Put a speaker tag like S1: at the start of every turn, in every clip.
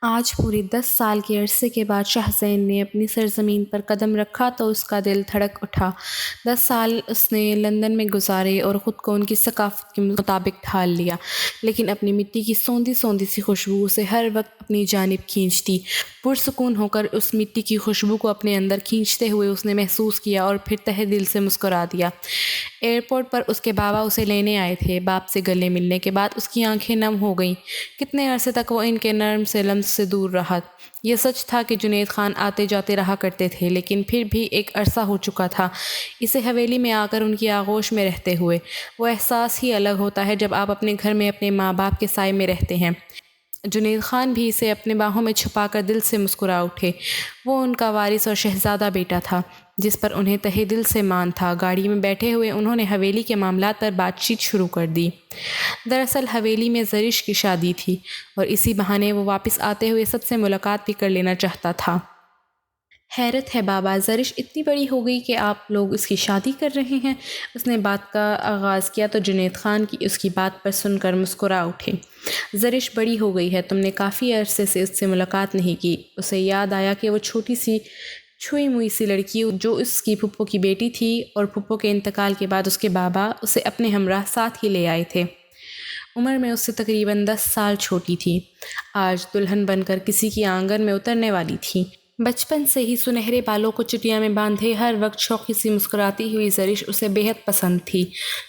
S1: آج پورے 10 سال کے عرصے کے بعد شاہ زین نے اپنی سرزمین پر قدم رکھا تو اس کا دل دھڑک اٹھا۔ 10 سال اس نے لندن میں گزارے اور خود کو ان کی ثقافت کے مطابق ڈھال لیا، لیکن اپنی مٹی کی سوندھی سوندھی سی خوشبو اسے ہر وقت اپنی جانب کھینچتی۔ پرسکون ہو کر اس مٹی کی خوشبو کو اپنے اندر کھینچتے ہوئے اس نے محسوس کیا اور پھر تہہ دل سے مسکرا دیا۔ ایئرپورٹ پر اس کے بابا اسے لینے آئے تھے۔ باپ سے گلے ملنے کے بعد اس کی آنکھیں نم ہو گئیں۔ کتنے عرصے تک وہ ان کے نرم سے لمس سے دور رہا۔ یہ سچ تھا کہ جنید خان آتے جاتے رہا کرتے تھے، لیکن پھر بھی ایک عرصہ ہو چکا تھا اسے حویلی میں آ کر ان کی آغوش میں رہتے ہوئے۔ وہ احساس ہی الگ ہوتا ہے جب آپ اپنے گھر میں اپنے ماں باپ کے سائے میں رہتے ہیں۔ جنید خان بھی اسے اپنے باہوں میں چھپا کر دل سے مسکرا اٹھے۔ وہ ان کا وارث اور شہزادہ بیٹا تھا جس پر انہیں تہہ دل سے مان تھا۔ گاڑی میں بیٹھے ہوئے انہوں نے حویلی کے معاملات پر بات چیت شروع کر دی۔ دراصل حویلی میں زرش کی شادی تھی اور اسی بہانے وہ واپس آتے ہوئے سب سے ملاقات بھی کر لینا چاہتا تھا۔ حیرت ہے بابا، زرش اتنی بڑی ہو گئی کہ آپ لوگ اس کی شادی کر رہے ہیں؟ اس نے بات کا آغاز کیا تو جنید خان کی اس کی بات پر سن کر مسکرا اٹھے۔ زرش بڑی ہو گئی ہے، تم نے کافی عرصے سے اس سے ملاقات نہیں کی۔ اسے یاد آیا کہ وہ چھوٹی سی چھوئی موئی سی لڑکی جو اس کی پھپھو کی بیٹی تھی اور پھپھو کے انتقال کے بعد اس کے بابا اسے اپنے ہمراہ ساتھ ہی لے آئے تھے۔ عمر میں اس سے تقریباً 10 سال چھوٹی تھی۔ آج دلہن بن کر کسی کی آنگن میں اترنے والی تھی۔ بچپن سے ہی سنہرے بالوں کو چٹیاں میں باندھے ہر وقت شوخی سی مسکراتی ہوئی زرش اسے بے حد پسند تھی،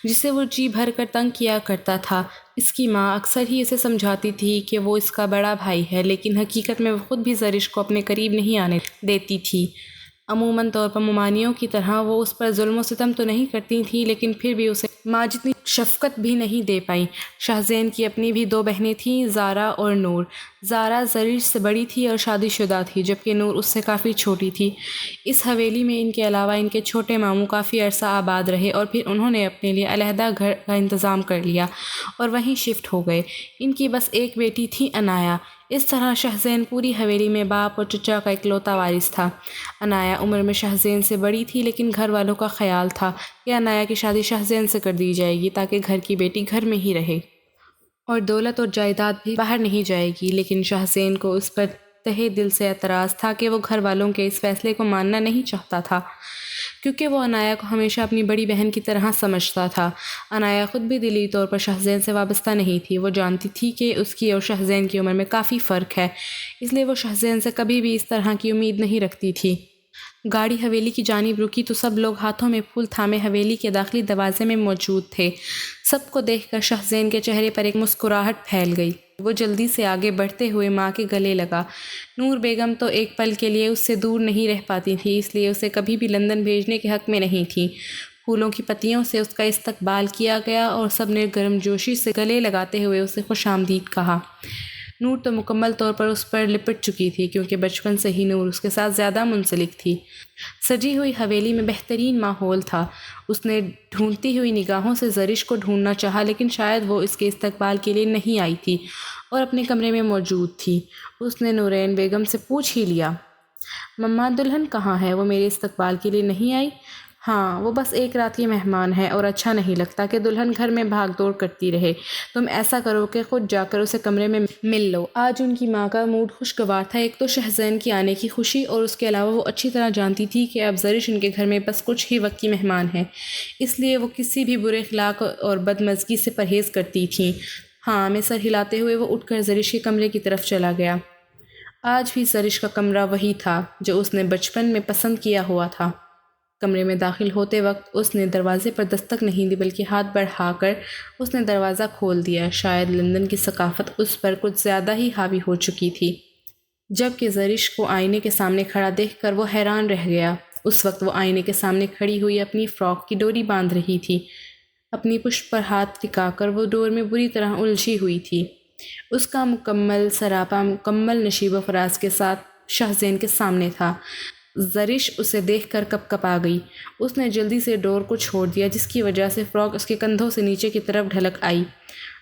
S1: جسے وہ جی بھر کر تنگ کیا کرتا تھا۔ اس کی ماں اکثر ہی اسے سمجھاتی تھی کہ وہ اس کا بڑا بھائی ہے، لیکن حقیقت میں وہ خود بھی زرش کو اپنے قریب نہیں آنے دیتی تھی۔ عموماً طور پر ممانیوں کی طرح وہ اس پر ظلم و ستم تو نہیں کرتی تھیں، لیکن پھر بھی اسے ماں جتنی شفقت بھی نہیں دے پائیں۔ شاہ زین کی اپنی بھی 2 بہنیں تھیں، زارا اور نور۔ زارا زرش سے بڑی تھی اور شادی شدہ تھی، جبکہ نور اس سے کافی چھوٹی تھی۔ اس حویلی میں ان کے علاوہ ان کے چھوٹے ماموں کافی عرصہ آباد رہے اور پھر انہوں نے اپنے لیے علیحدہ گھر کا انتظام کر لیا اور وہیں شفٹ ہو گئے۔ ان کی بس ایک بیٹی تھی، عنایا۔ اس طرح شاہ زین پوری حویلی میں باپ اور چچا کا اکلوتا وارث تھا۔ عنایا عمر میں شاہ زین سے بڑی تھی، لیکن گھر والوں کا خیال تھا کہ عنایا کی شادی شاہ زین سے کر دی جائے گی تاکہ گھر کی بیٹی گھر میں ہی رہے اور دولت اور جائیداد بھی باہر نہیں جائے گی۔ لیکن شاہ زین کو اس پر تہہ دل سے اعتراض تھا کہ وہ گھر والوں کے اس فیصلے کو ماننا نہیں چاہتا تھا، کیونکہ وہ عنایا کو ہمیشہ اپنی بڑی بہن کی طرح سمجھتا تھا۔ عنایا خود بھی دلی طور پر شاہ زین سے وابستہ نہیں تھی۔ وہ جانتی تھی کہ اس کی اور شاہ زین کی عمر میں کافی فرق ہے، اس لیے وہ شاہ زین سے کبھی بھی اس طرح کی امید نہیں رکھتی تھی۔ گاڑی حویلی کی جانب رکی تو سب لوگ ہاتھوں میں پھول تھامے حویلی کے داخلی دروازے میں موجود تھے۔ سب کو دیکھ کر شاہ زین کے چہرے پر ایک مسکراہٹ پھیل گئی۔ وہ جلدی سے آگے بڑھتے ہوئے ماں کے گلے لگا۔ نور بیگم تو ایک پل کے لیے اس سے دور نہیں رہ پاتی تھی، اس لیے اسے کبھی بھی لندن بھیجنے کے حق میں نہیں تھی۔ پھولوں کی پتیوں سے اس کا استقبال کیا گیا اور سب نے گرم جوشی سے گلے لگاتے ہوئے اسے خوش آمدید کہا۔ نور تو مکمل طور پر اس پر لپٹ چکی تھی، کیونکہ بچپن سے ہی نور اس کے ساتھ زیادہ منسلک تھی۔ سجی ہوئی حویلی میں بہترین ماحول تھا۔ اس نے ڈھونڈتی ہوئی نگاہوں سے زرش کو ڈھونڈنا چاہا، لیکن شاید وہ اس کے استقبال کے لیے نہیں آئی تھی اور اپنے کمرے میں موجود تھی۔ اس نے نورین بیگم سے پوچھ ہی لیا، مما دلہن کہاں ہے؟ وہ میرے استقبال کے لیے نہیں آئی؟ ہاں، وہ بس ایک رات کی مہمان ہے اور اچھا نہیں لگتا کہ دلہن گھر میں بھاگ دوڑ کرتی رہے۔ تم ایسا کرو کہ خود جا کر اسے کمرے میں مل لو۔ آج ان کی ماں کا موڈ خوشگوار تھا، ایک تو شاہ زین کی آنے کی خوشی اور اس کے علاوہ وہ اچھی طرح جانتی تھی کہ اب زرش ان کے گھر میں بس کچھ ہی وقت کی مہمان ہے، اس لیے وہ کسی بھی برے اخلاق اور بدمزگی سے پرہیز کرتی تھیں۔ ہاں میں سر ہلاتے ہوئے وہ اٹھ کر زرش کے کمرے کی طرف چلا گیا۔ آج بھی زرش کا کمرہ وہی تھا جو اس نے بچپن میں پسند کیا ہوا تھا۔ کمرے میں داخل ہوتے وقت اس نے دروازے پر دستک نہیں دی، بلکہ ہاتھ بڑھا کر اس نے دروازہ کھول دیا۔ شاید لندن کی ثقافت اس پر کچھ زیادہ ہی حاوی ہو چکی تھی۔ جبکہ زرش کو آئینے کے سامنے کھڑا دیکھ کر وہ حیران رہ گیا۔ اس وقت وہ آئینے کے سامنے کھڑی ہوئی اپنی فراک کی ڈوری باندھ رہی تھی۔ اپنی پشت پر ہاتھ ٹکا کر وہ ڈور میں بری طرح الجھی ہوئی تھی۔ اس کا مکمل سراپا مکمل نشیب و فراز کے ساتھ شاہ زین کے سامنے تھا۔ زرش اسے دیکھ کر کپ کپا گئی۔ اس نے جلدی سے ڈور کو چھوڑ دیا، جس کی وجہ سے فراک اس کے کندھوں سے نیچے کی طرف ڈھلک آئی۔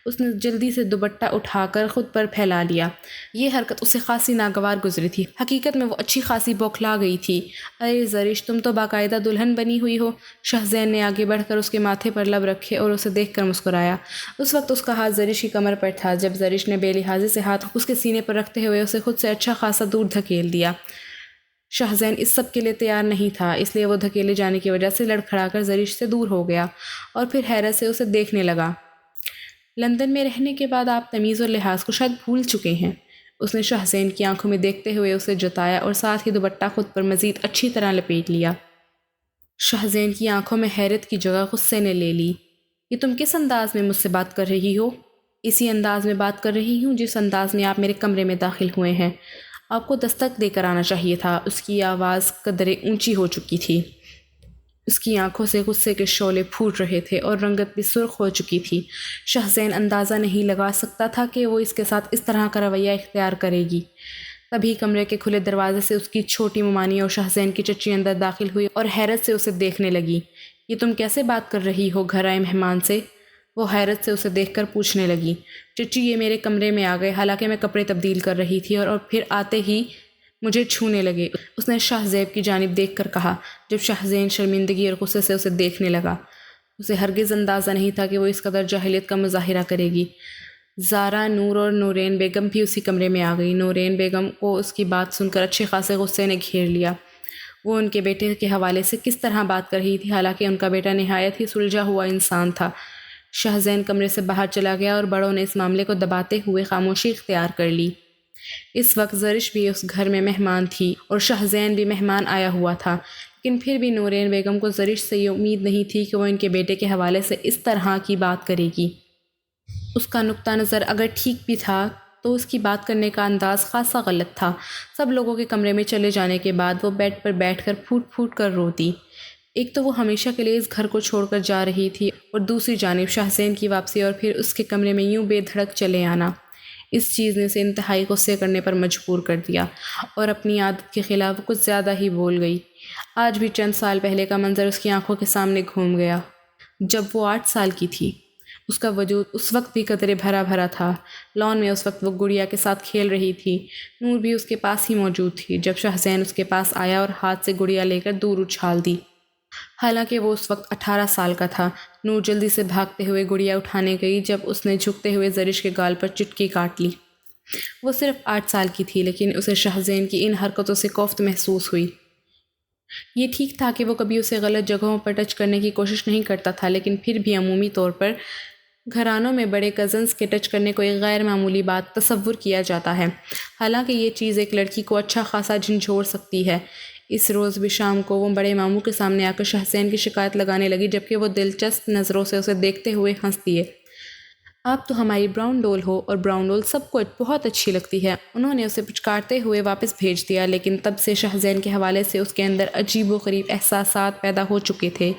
S1: اس نے جلدی سے دوپٹہ اٹھا کر خود پر پھیلا لیا۔ یہ حرکت اسے خاصی ناگوار گزری تھی۔ حقیقت میں وہ اچھی خاصی بوکھلا گئی تھی۔ ارے زرش، تم تو باقاعدہ دلہن بنی ہوئی ہو۔ شاہ زین نے آگے بڑھ کر اس کے ماتھے پر لب رکھے اور اسے دیکھ کر مسکرایا۔ اس وقت اس کا ہاتھ زرش کی کمر پر تھا جب زرش نے بے لحاظی سے ہاتھ اس کے سینے پر رکھتے ہوئے اسے خود سے اچھا خاصا دور دھکیل دیا۔ شاہ زین اس سب کے لیے تیار نہیں تھا، اس لیے وہ دھکیلے جانے کی وجہ سے لڑکھڑا کر زرش سے دور ہو گیا اور پھر حیرت سے اسے دیکھنے لگا۔ لندن میں رہنے کے بعد آپ تمیز اور لحاظ کو شاید بھول چکے ہیں، اس نے شاہ زین کی آنکھوں میں دیکھتے ہوئے اسے جتایا اور ساتھ ہی دوپٹہ خود پر مزید اچھی طرح لپیٹ لیا۔ شاہ زین کی آنکھوں میں حیرت کی جگہ غصے نے لے لی۔ یہ تم کس انداز میں مجھ سے بات کر رہی ہو؟ اسی انداز میں بات کر رہی ہوں جس انداز میں آپ میرے کمرے میں داخل ہوئے ہیں۔ آپ کو دستک دے کر آنا چاہیے تھا۔ اس کی آواز قدرے اونچی ہو چکی تھی۔ اس کی آنکھوں سے غصے کے شعلے پھوٹ رہے تھے اور رنگت بھی سرخ ہو چکی تھی۔ شاہ زین اندازہ نہیں لگا سکتا تھا کہ وہ اس کے ساتھ اس طرح کا رویہ اختیار کرے گی۔ تبھی کمرے کے کھلے دروازے سے اس کی چھوٹی ممانی اور شاہ زین کی چچی اندر داخل ہوئی اور حیرت سے اسے دیکھنے لگی۔ یہ تم کیسے بات کر رہی ہو گھر آئے مہمان سے؟ وہ حیرت سے اسے دیکھ کر پوچھنے لگی۔ چچی یہ میرے کمرے میں آ گئے حالانکہ میں کپڑے تبدیل کر رہی تھی اور پھر آتے ہی مجھے چھونے لگے، اس نے شاہ زیب کی جانب دیکھ کر کہا جب شاہ زین شرمندگی اور غصے سے اسے دیکھنے لگا۔ اسے ہرگز اندازہ نہیں تھا کہ وہ اس قدر جاہلیت کا مظاہرہ کرے گی۔ زارا، نور اور نورین بیگم بھی اسی کمرے میں آ گئی۔ نورین بیگم کو اس کی بات سن کر اچھے خاصے غصے نے گھیر لیا۔ وہ ان کے بیٹے کے حوالے سے کس طرح بات کر رہی تھی حالانکہ ان کا بیٹا نہایت ہی سلجھا ہوا انسان تھا۔ شاہ زین کمرے سے باہر چلا گیا اور بڑوں نے اس معاملے کو دباتے ہوئے خاموشی اختیار کر لی۔ اس وقت زرش بھی اس گھر میں مہمان تھی اور شاہ زین بھی مہمان آیا ہوا تھا، لیکن پھر بھی نورین بیگم کو زرش سے یہ امید نہیں تھی کہ وہ ان کے بیٹے کے حوالے سے اس طرح کی بات کرے گی۔ اس کا نقطہ نظر اگر ٹھیک بھی تھا تو اس کی بات کرنے کا انداز خاصا غلط تھا۔ سب لوگوں کے کمرے میں چلے جانے کے بعد وہ بیڈ پر بیٹھ کر پھوٹ پھوٹ کر روتی۔ ایک تو وہ ہمیشہ کے لیے اس گھر کو چھوڑ کر جا رہی تھی اور دوسری جانب شاہ زین کی واپسی اور پھر اس کے کمرے میں یوں بے دھڑک چلے آنا۔ اس چیز نے اسے انتہائی غصے کرنے پر مجبور کر دیا اور اپنی عادت کے خلاف کچھ زیادہ ہی بول گئی۔ آج بھی چند سال پہلے کا منظر اس کی آنکھوں کے سامنے گھوم گیا۔ جب وہ 8 سال کی تھی، اس کا وجود اس وقت بھی قطرے بھرا بھرا تھا۔ لان میں اس وقت وہ گڑیا کے ساتھ کھیل رہی تھی۔ نور بھی اس کے پاس ہی موجود تھی جب شاہ زین اس کے پاس آیا اور ہاتھ سے گڑیا لے کر دور اچھال دی۔ حالانکہ وہ اس وقت 18 سال کا تھا۔ نور جلدی سے بھاگتے ہوئے گڑیا اٹھانے گئی جب اس نے جھکتے ہوئے زرش کے گال پر چٹکی کاٹ لی۔ وہ صرف 8 سال کی تھی لیکن اسے شاہ زین کی ان حرکتوں سے کوفت محسوس ہوئی۔ یہ ٹھیک تھا کہ وہ کبھی اسے غلط جگہوں پر ٹچ کرنے کی کوشش نہیں کرتا تھا، لیکن پھر بھی عمومی طور پر گھرانوں میں بڑے کزنز کے ٹچ کرنے کو ایک غیر معمولی بات تصور کیا جاتا ہے، حالانکہ یہ چیز ایک لڑکی کو اچھا خاصا جھنجھوڑ سکتی ہے۔ اس روز بھی شام کو وہ بڑے ماموں کے سامنے آ کر شاہ زین کی شکایت لگانے لگی جبکہ وہ دلچسپ نظروں سے اسے دیکھتے ہوئے ہنس دیے۔ آپ تو ہماری براؤن ڈول ہو اور براؤن ڈول سب کو بہت اچھی لگتی ہے۔ انہوں نے اسے پچکارتے ہوئے واپس بھیج دیا، لیکن تب سے شاہ زین کے حوالے سے اس کے اندر عجیب و غریب احساسات پیدا ہو چکے تھے۔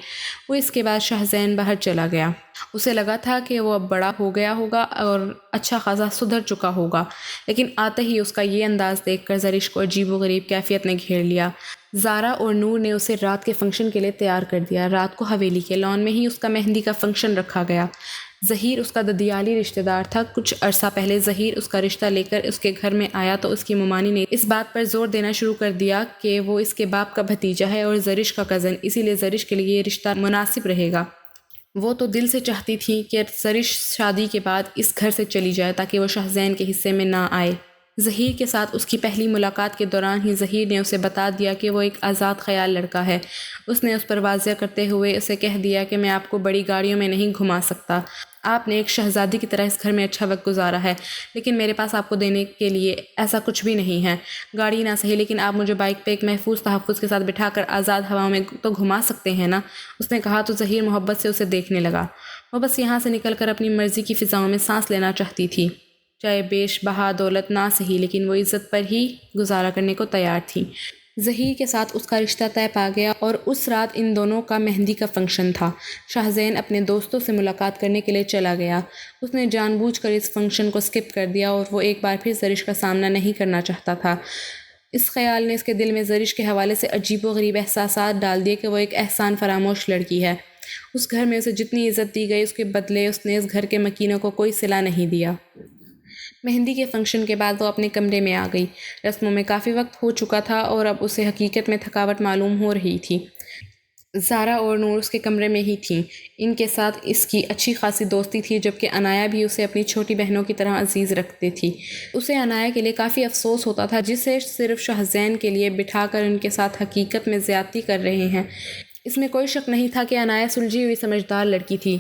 S1: وہ اس کے بعد شاہ زین باہر چلا گیا۔ اسے لگا تھا کہ وہ اب بڑا ہو گیا ہوگا اور اچھا خاصا سدھر چکا ہوگا، لیکن آتے ہی اس کا یہ انداز دیکھ کر زرش کو عجیب و غریب کیفیت نے گھیر لیا۔ زارا اور نور نے اسے رات کے فنکشن کے لیے تیار کر دیا۔ رات کو حویلی کے لان میں ہی اس کا مہندی کا فنکشن رکھا گیا۔ ظہیر اس کا ددیالی رشتہ دار تھا۔ کچھ عرصہ پہلے ظہیر اس کا رشتہ لے کر اس کے گھر میں آیا تو اس کی ممانی نے اس بات پر زور دینا شروع کر دیا کہ وہ اس کے باپ کا بھتیجا ہے اور زرش کا کزن، اسی لیے زرش کے لیے یہ رشتہ مناسب رہے گا۔ وہ تو دل سے چاہتی تھی کہ زرش شادی کے بعد اس گھر سے چلی جائے تاکہ وہ شاہ زین کے حصے میں نہ آئے۔ ظہیر کے ساتھ اس کی پہلی ملاقات کے دوران ہی ظہیر نے اسے بتا دیا کہ وہ ایک آزاد خیال لڑکا ہے۔ اس نے اس پر واضح کرتے ہوئے اسے کہہ دیا کہ میں آپ کو بڑی گاڑیوں میں نہیں گھما سکتا۔ آپ نے ایک شہزادی کی طرح اس گھر میں اچھا وقت گزارا ہے، لیکن میرے پاس آپ کو دینے کے لیے ایسا کچھ بھی نہیں ہے۔ گاڑی نہ صحیح لیکن آپ مجھے بائک پہ ایک محفوظ تحفظ کے ساتھ بٹھا کر آزاد ہواؤں میں تو گھما سکتے ہیں نا، اس نے کہا تو ظہیر محبت سے اسے دیکھنے لگا۔ وہ بس یہاں سے نکل کر اپنی مرضی کی فضاؤں میں سانس لینا چاہتی تھی، چاہے بیش بہا دولت نہ صحیح لیکن وہ عزت پر ہی گزارا کرنے کو تیار تھی۔ ظہیر کے ساتھ اس کا رشتہ طے پا گیا اور اس رات ان دونوں کا مہندی کا فنکشن تھا۔ شاہ زین اپنے دوستوں سے ملاقات کرنے کے لیے چلا گیا۔ اس نے جان بوجھ کر اس فنکشن کو سکپ کر دیا اور وہ ایک بار پھر زرش کا سامنا نہیں کرنا چاہتا تھا۔ اس خیال نے اس کے دل میں زرش کے حوالے سے عجیب و غریب احساسات ڈال دیے کہ وہ ایک احسان فراموش لڑکی ہے۔ اس گھر میں اسے جتنی عزت دی گئی اس کے بدلے اس نے اس گھر کے مکینوں کو کوئی صلہ نہیں دیا۔ مہندی کے فنکشن کے بعد وہ اپنے کمرے میں آ گئی۔ رسموں میں کافی وقت ہو چکا تھا اور اب اسے حقیقت میں تھکاوٹ معلوم ہو رہی تھی۔ زارا اور نور اس کے کمرے میں ہی تھیں۔ ان کے ساتھ اس کی اچھی خاصی دوستی تھی، جبکہ عنایا بھی اسے اپنی چھوٹی بہنوں کی طرح عزیز رکھتی تھی۔ اسے عنایا کے لیے کافی افسوس ہوتا تھا، جسے صرف شاہزین کے لیے بٹھا کر ان کے ساتھ حقیقت میں زیادتی کر رہے ہیں۔ اس میں کوئی شک نہیں تھا کہ عنایا سلجھی ہوئی سمجھدار لڑکی تھی۔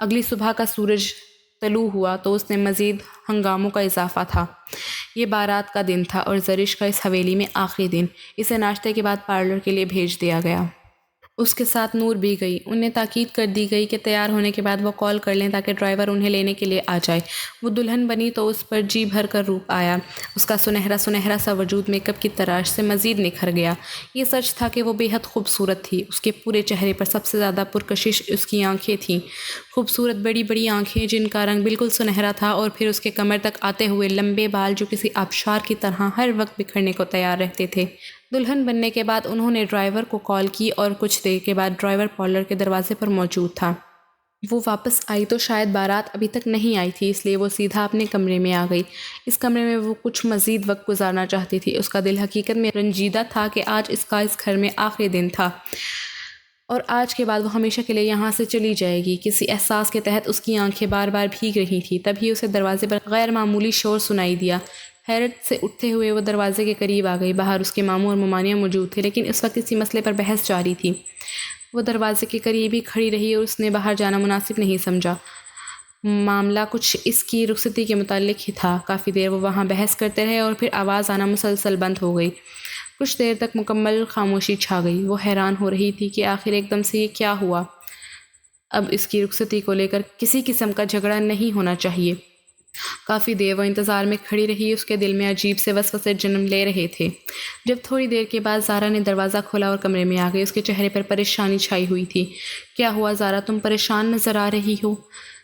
S1: اگلی صبح کا سورج طلوع ہوا تو اس میں مزید ہنگاموں کا اضافہ تھا۔ یہ بارات کا دن تھا اور زرش کا اس حویلی میں آخری دن۔ اسے ناشتے کے بعد پارلر کے لیے بھیج دیا گیا۔ اس کے ساتھ نور بھی گئی۔ انہیں تاکید کر دی گئی کہ تیار ہونے کے بعد وہ کال کر لیں تاکہ ڈرائیور انہیں لینے کے لیے آ جائے۔ وہ دلہن بنی تو اس پر جی بھر کر روپ آیا۔ اس کا سنہرا سا وجود میک اپ کی تراش سے مزید نکھر گیا۔ یہ سچ تھا کہ وہ بے حد خوبصورت تھی۔ اس کے پورے چہرے پر سب سے زیادہ پرکشش اس کی آنکھیں تھیں، خوبصورت بڑی بڑی آنکھیں جن کا رنگ بالکل سنہرا تھا، اور پھر اس کے کمر تک آتے ہوئے لمبے بال جو کسی آبشار کی طرح ہر وقت بکھرنے کو تیار رہتے تھے۔ دلہن بننے کے بعد انہوں نے ڈرائیور کو کال کی اور کچھ دیر کے بعد ڈرائیور پارلر کے دروازے پر موجود تھا۔ وہ واپس آئی تو شاید بارات ابھی تک نہیں آئی تھی، اس لیے وہ سیدھا اپنے کمرے میں آ گئی۔ اس کمرے میں وہ کچھ مزید وقت گزارنا چاہتی تھی۔ اس کا دل حقیقت میں رنجیدہ تھا کہ آج اس کا اس گھر میں آخری دن تھا اور آج کے بعد وہ ہمیشہ کے لیے یہاں سے چلی جائے گی۔ کسی احساس کے تحت اس کی آنکھیں بار بار بھیگ رہی تھیں۔ تبھی اسے دروازے پر غیر معمولی شور سنائی دیا۔ حیرت سے اٹھتے ہوئے وہ دروازے کے قریب آ گئی۔ باہر اس کے ماموں اور ممانیاں موجود تھے، لیکن اس وقت کسی مسئلے پر بحث جاری تھی۔ وہ دروازے کے قریب ہی کھڑی رہی اور اس نے باہر جانا مناسب نہیں سمجھا۔ معاملہ کچھ اس کی رخصتی کے متعلق ہی تھا۔ کافی دیر وہ وہاں بحث کرتے رہے اور پھر آواز آنا مسلسل بند ہو گئی۔ کچھ دیر تک مکمل خاموشی چھا گئی۔ وہ حیران ہو رہی تھی کہ آخر ایک دم سے یہ کیا ہوا۔ اب اس کی رخصتی کو لے کر کسی قسم کا جھگڑا نہیں ہونا چاہیے۔ کافی دیر وہ انتظار میں کھڑی رہی۔ اس کے دل میں عجیب سے وسوسے جنم لے رہے تھے۔ جب تھوڑی دیر کے بعد زارا نے دروازہ کھولا اور کمرے میں آ گئی، اس کے چہرے پر پریشانی چھائی ہوئی تھی۔ کیا ہوا زارا، تم پریشان نظر آ رہی ہو؟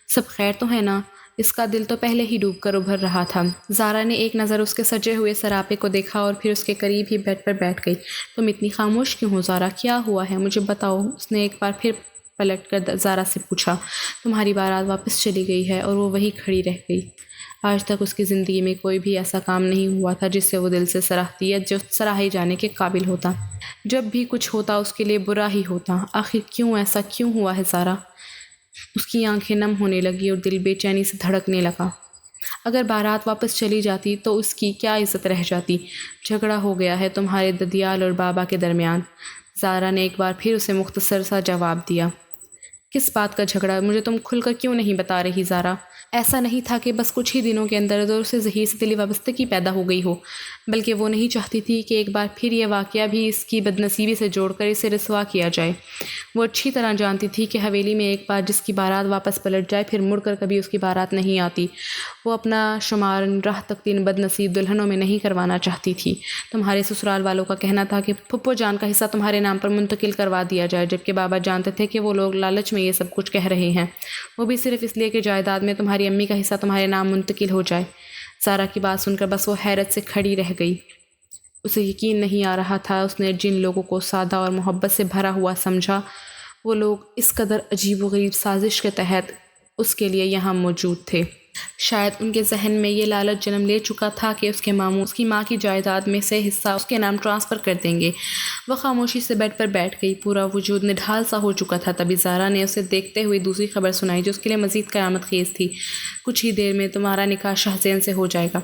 S1: سب خیر تو ہے نا؟ اس کا دل تو پہلے ہی ڈوب کر ابھر رہا تھا۔ زارا نے ایک نظر اس کے سجے ہوئے سراپے کو دیکھا اور پھر اس کے قریب ہی بیڈ پر بیٹھ گئی۔ تم اتنی خاموش کیوں ہو زارا؟ کیا ہوا ہے؟ مجھے بتاؤ۔ اس نے ایک بار پھر پلٹ کر زارا سے پوچھا۔ تمہاری بارات واپس چلی گئی ہے؟ اور وہ وہیں کھڑی رہ گئی۔ آج تک اس کی زندگی میں کوئی بھی ایسا کام نہیں ہوا تھا جس سے وہ دل سے سراہتی یا جو سراہے جانے کے قابل ہوتا۔ جب بھی کچھ ہوتا اس کے لیے برا ہی ہوتا۔ آخر کیوں ایسا کیوں ہوا ہے زارا؟ اس کی آنکھیں نم ہونے لگی اور دل بے چینی سے دھڑکنے لگا۔ اگر بارات واپس چلی جاتی تو اس کی کیا عزت رہ جاتی؟ جھگڑا ہو گیا ہے تمہارے ددیال اور بابا کے درمیان۔ زارا نے ایک بار پھر اسے مختصر سا جواب دیا۔ کس بات کا جھگڑا؟ مجھے تم کھل کر کیوں نہیں بتا رہی زارا؟ ایسا نہیں تھا کہ بس کچھ ہی دنوں کے اندر سے ظہیر سے دلی وابستگی پیدا ہو گئی ہو، بلکہ وہ نہیں چاہتی تھی کہ ایک بار پھر یہ واقعہ بھی اس کی بدنصیبی سے جوڑ کر اسے رسوا کیا جائے۔ وہ اچھی طرح جانتی تھی کہ حویلی میں ایک بار جس کی بارات واپس پلٹ جائے پھر مڑ کر کبھی اس کی بارات نہیں آتی۔ وہ اپنا شمار راہ تک تین بدنصیب دلہنوں میں نہیں کروانا چاہتی تھی۔ تمہارے سسرال والوں کا کہنا تھا کہ پھپھو جان کا حصہ تمہارے نام پر منتقل کروا دیا جائے، جبکہ بابا جانتے تھے کہ وہ لوگ لالچ میں یہ سب کچھ کہہ رہے ہیں، وہ بھی صرف اس لیے کہ جائیداد میں تمہاری امی کا حصہ تمہارے نام منتقل ہو جائے۔ زارا کی بات سن کر بس وہ حیرت سے کھڑی رہ گئی۔ اسے یقین نہیں آ رہا تھا اس نے جن لوگوں کو سادہ اور محبت سے بھرا ہوا سمجھا، وہ لوگ اس قدر عجیب و غریب سازش کے تحت اس کے لیے یہاں موجود تھے۔ شاید ان کے ذہن میں یہ لالچ جنم لے چکا تھا کہ اس کے ماموں اس کی ماں کی جائیداد میں سے حصہ اس کے نام ٹرانسفر کر دیں گے۔ وہ خاموشی سے بیڈ پر بیٹھ گئی، پورا وجود نڈھال سا ہو چکا تھا۔ تبھی زارا نے اسے دیکھتے ہوئے دوسری خبر سنائی جو اس کے لیے مزید قیامت خیز تھی۔ کچھ ہی دیر میں تمہارا نکاح شاہزین سے ہو جائے گا۔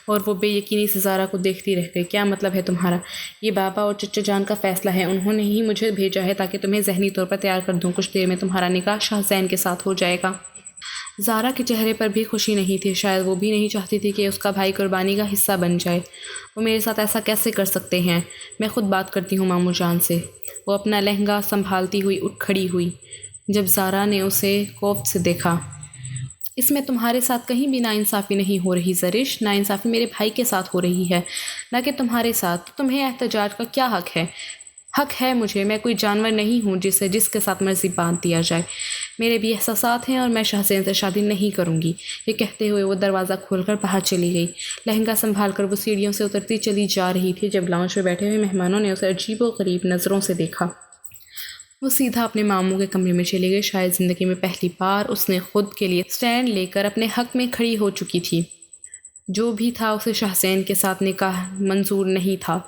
S1: اور وہ بے یقینی سے زارا کو دیکھتی رہ گئی۔ کیا مطلب ہے تمہارا؟ یہ بابا اور چچا جان کا فیصلہ ہے، انہوں نے ہی مجھے بھیجا ہے تاکہ تمہیں ذہنی طور پر تیار کر دوں۔ کچھ دیر میں تمہارا نکاح شاہزین کے ساتھ ہو جائے گا۔ زارا کے چہرے پر بھی خوشی نہیں تھی، شاید وہ بھی نہیں چاہتی تھی کہ اس کا بھائی قربانی کا حصہ بن جائے۔ وہ میرے ساتھ ایسا کیسے کر سکتے ہیں؟ میں خود بات کرتی ہوں ماموں جان سے۔ وہ اپنا لہنگا سنبھالتی ہوئی اٹھ کھڑی ہوئی۔ جب زارا نے اسے کوفت سے دیکھا، اس میں تمہارے ساتھ کہیں بھی ناانصافی نہیں ہو رہی زرش، ناانصافی میرے بھائی کے ساتھ ہو رہی ہے، نہ کہ تمہارے ساتھ۔ تمہیں احتجاج کا کیا حق ہے؟ حق ہے مجھے، میں کوئی جانور نہیں ہوں جس کے ساتھ مرضی باندھ دیا جائے۔ میرے بھی احساسات ہیں اور میں شاہزین سے شادی نہیں کروں گی۔ یہ کہتے ہوئے وہ دروازہ کھول کر باہر چلی گئی۔ لہنگا سنبھال کر وہ سیڑھیوں سے اترتی چلی جا رہی تھی جب لاؤنج میں بیٹھے ہوئے مہمانوں نے اسے عجیب و غریب نظروں سے دیکھا۔ وہ سیدھا اپنے ماموں کے کمرے میں چلی گئی۔ شاید زندگی میں پہلی بار اس نے خود کے لیے سٹینڈ لے کر اپنے حق میں کھڑی ہو چکی تھی۔ جو بھی تھا اسے شاہ زین کے ساتھ نکاح منظور نہیں تھا۔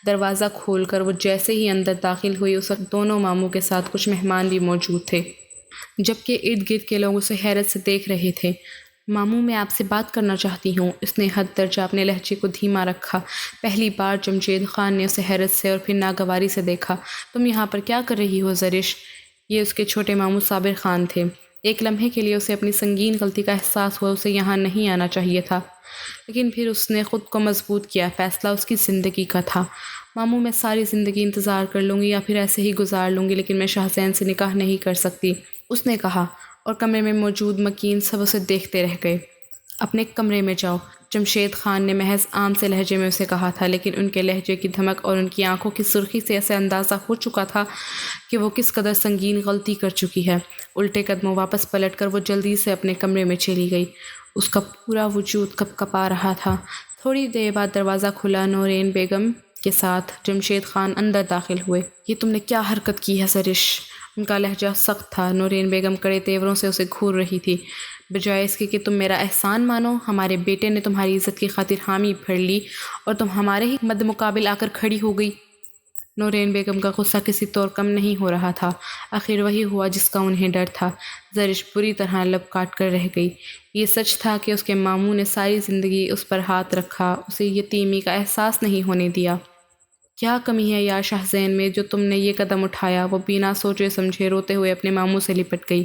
S1: دروازہ کھول کر وہ جیسے ہی اندر داخل ہوئی اس وقت دونوں ماموں کے ساتھ کچھ مہمان بھی موجود تھے، جبکہ ارد گرد کے لوگ اسے حیرت سے دیکھ رہے تھے۔ ماموں، میں آپ سے بات کرنا چاہتی ہوں۔ اس نے حد درجہ اپنے لہجے کو دھیما رکھا۔ پہلی بار جمشید خان نے اسے حیرت سے اور پھر ناگواری سے دیکھا۔ تم یہاں پر کیا کر رہی ہو زرش؟ یہ اس کے چھوٹے ماموں صابر خان تھے۔ ایک لمحے کے لیے اسے اپنی سنگین غلطی کا احساس ہوا، اسے یہاں نہیں آنا چاہیے تھا، لیکن پھر اس نے خود کو مضبوط کیا۔ فیصلہ اس کی زندگی کا تھا۔ ماموں، میں ساری زندگی انتظار کر لوں گی یا پھر ایسے ہی گزار لوں گی، لیکن میں شاہ زین سے نکاح نہیں کر سکتی، اس نے کہا، اور کمرے میں موجود مکین سب اسے دیکھتے رہ گئے۔ اپنے کمرے میں جاؤ، جمشید خان نے محض عام سے لہجے میں اسے کہا تھا، لیکن ان کے لہجے کی دھمک اور ان کی آنکھوں کی سرخی سے ایسے اندازہ ہو چکا تھا کہ وہ کس قدر سنگین غلطی کر چکی ہے۔ الٹے قدموں واپس پلٹ کر وہ جلدی سے اپنے کمرے میں چلی گئی۔ اس کا پورا وجود کپ کپا رہا تھا۔ تھوڑی دیر بعد دروازہ کھلا۔ نورین بیگم کے ساتھ جمشید خان اندر داخل ہوئے۔ یہ تم نے کیا حرکت کی ہے زرش؟ ان کا لہجہ سخت تھا۔ نورین بیگم کڑے تیوروں سے اسے گھور رہی تھی۔ بجائے اس کے کہ تم میرا احسان مانو، ہمارے بیٹے نے تمہاری عزت کی خاطر حامی بھر لی اور تم ہمارے ہی مد مقابل آ کر کھڑی ہو گئی۔ نورین بیگم کا غصہ کسی طور کم نہیں ہو رہا تھا۔ آخر وہی ہوا جس کا انہیں ڈر تھا۔ زرش بری طرح لب کاٹ کر رہ گئی۔ یہ سچ تھا کہ اس کے ماموں نے ساری زندگی اس پر ہاتھ رکھا، اسے یتیمی کا احساس نہیں ہونے دیا۔ کیا کمی ہے یا شاہ زین میں جو تم نے یہ قدم اٹھایا؟ وہ بنا سوچے سمجھے روتے ہوئے اپنے ماموں سے لپٹ گئی۔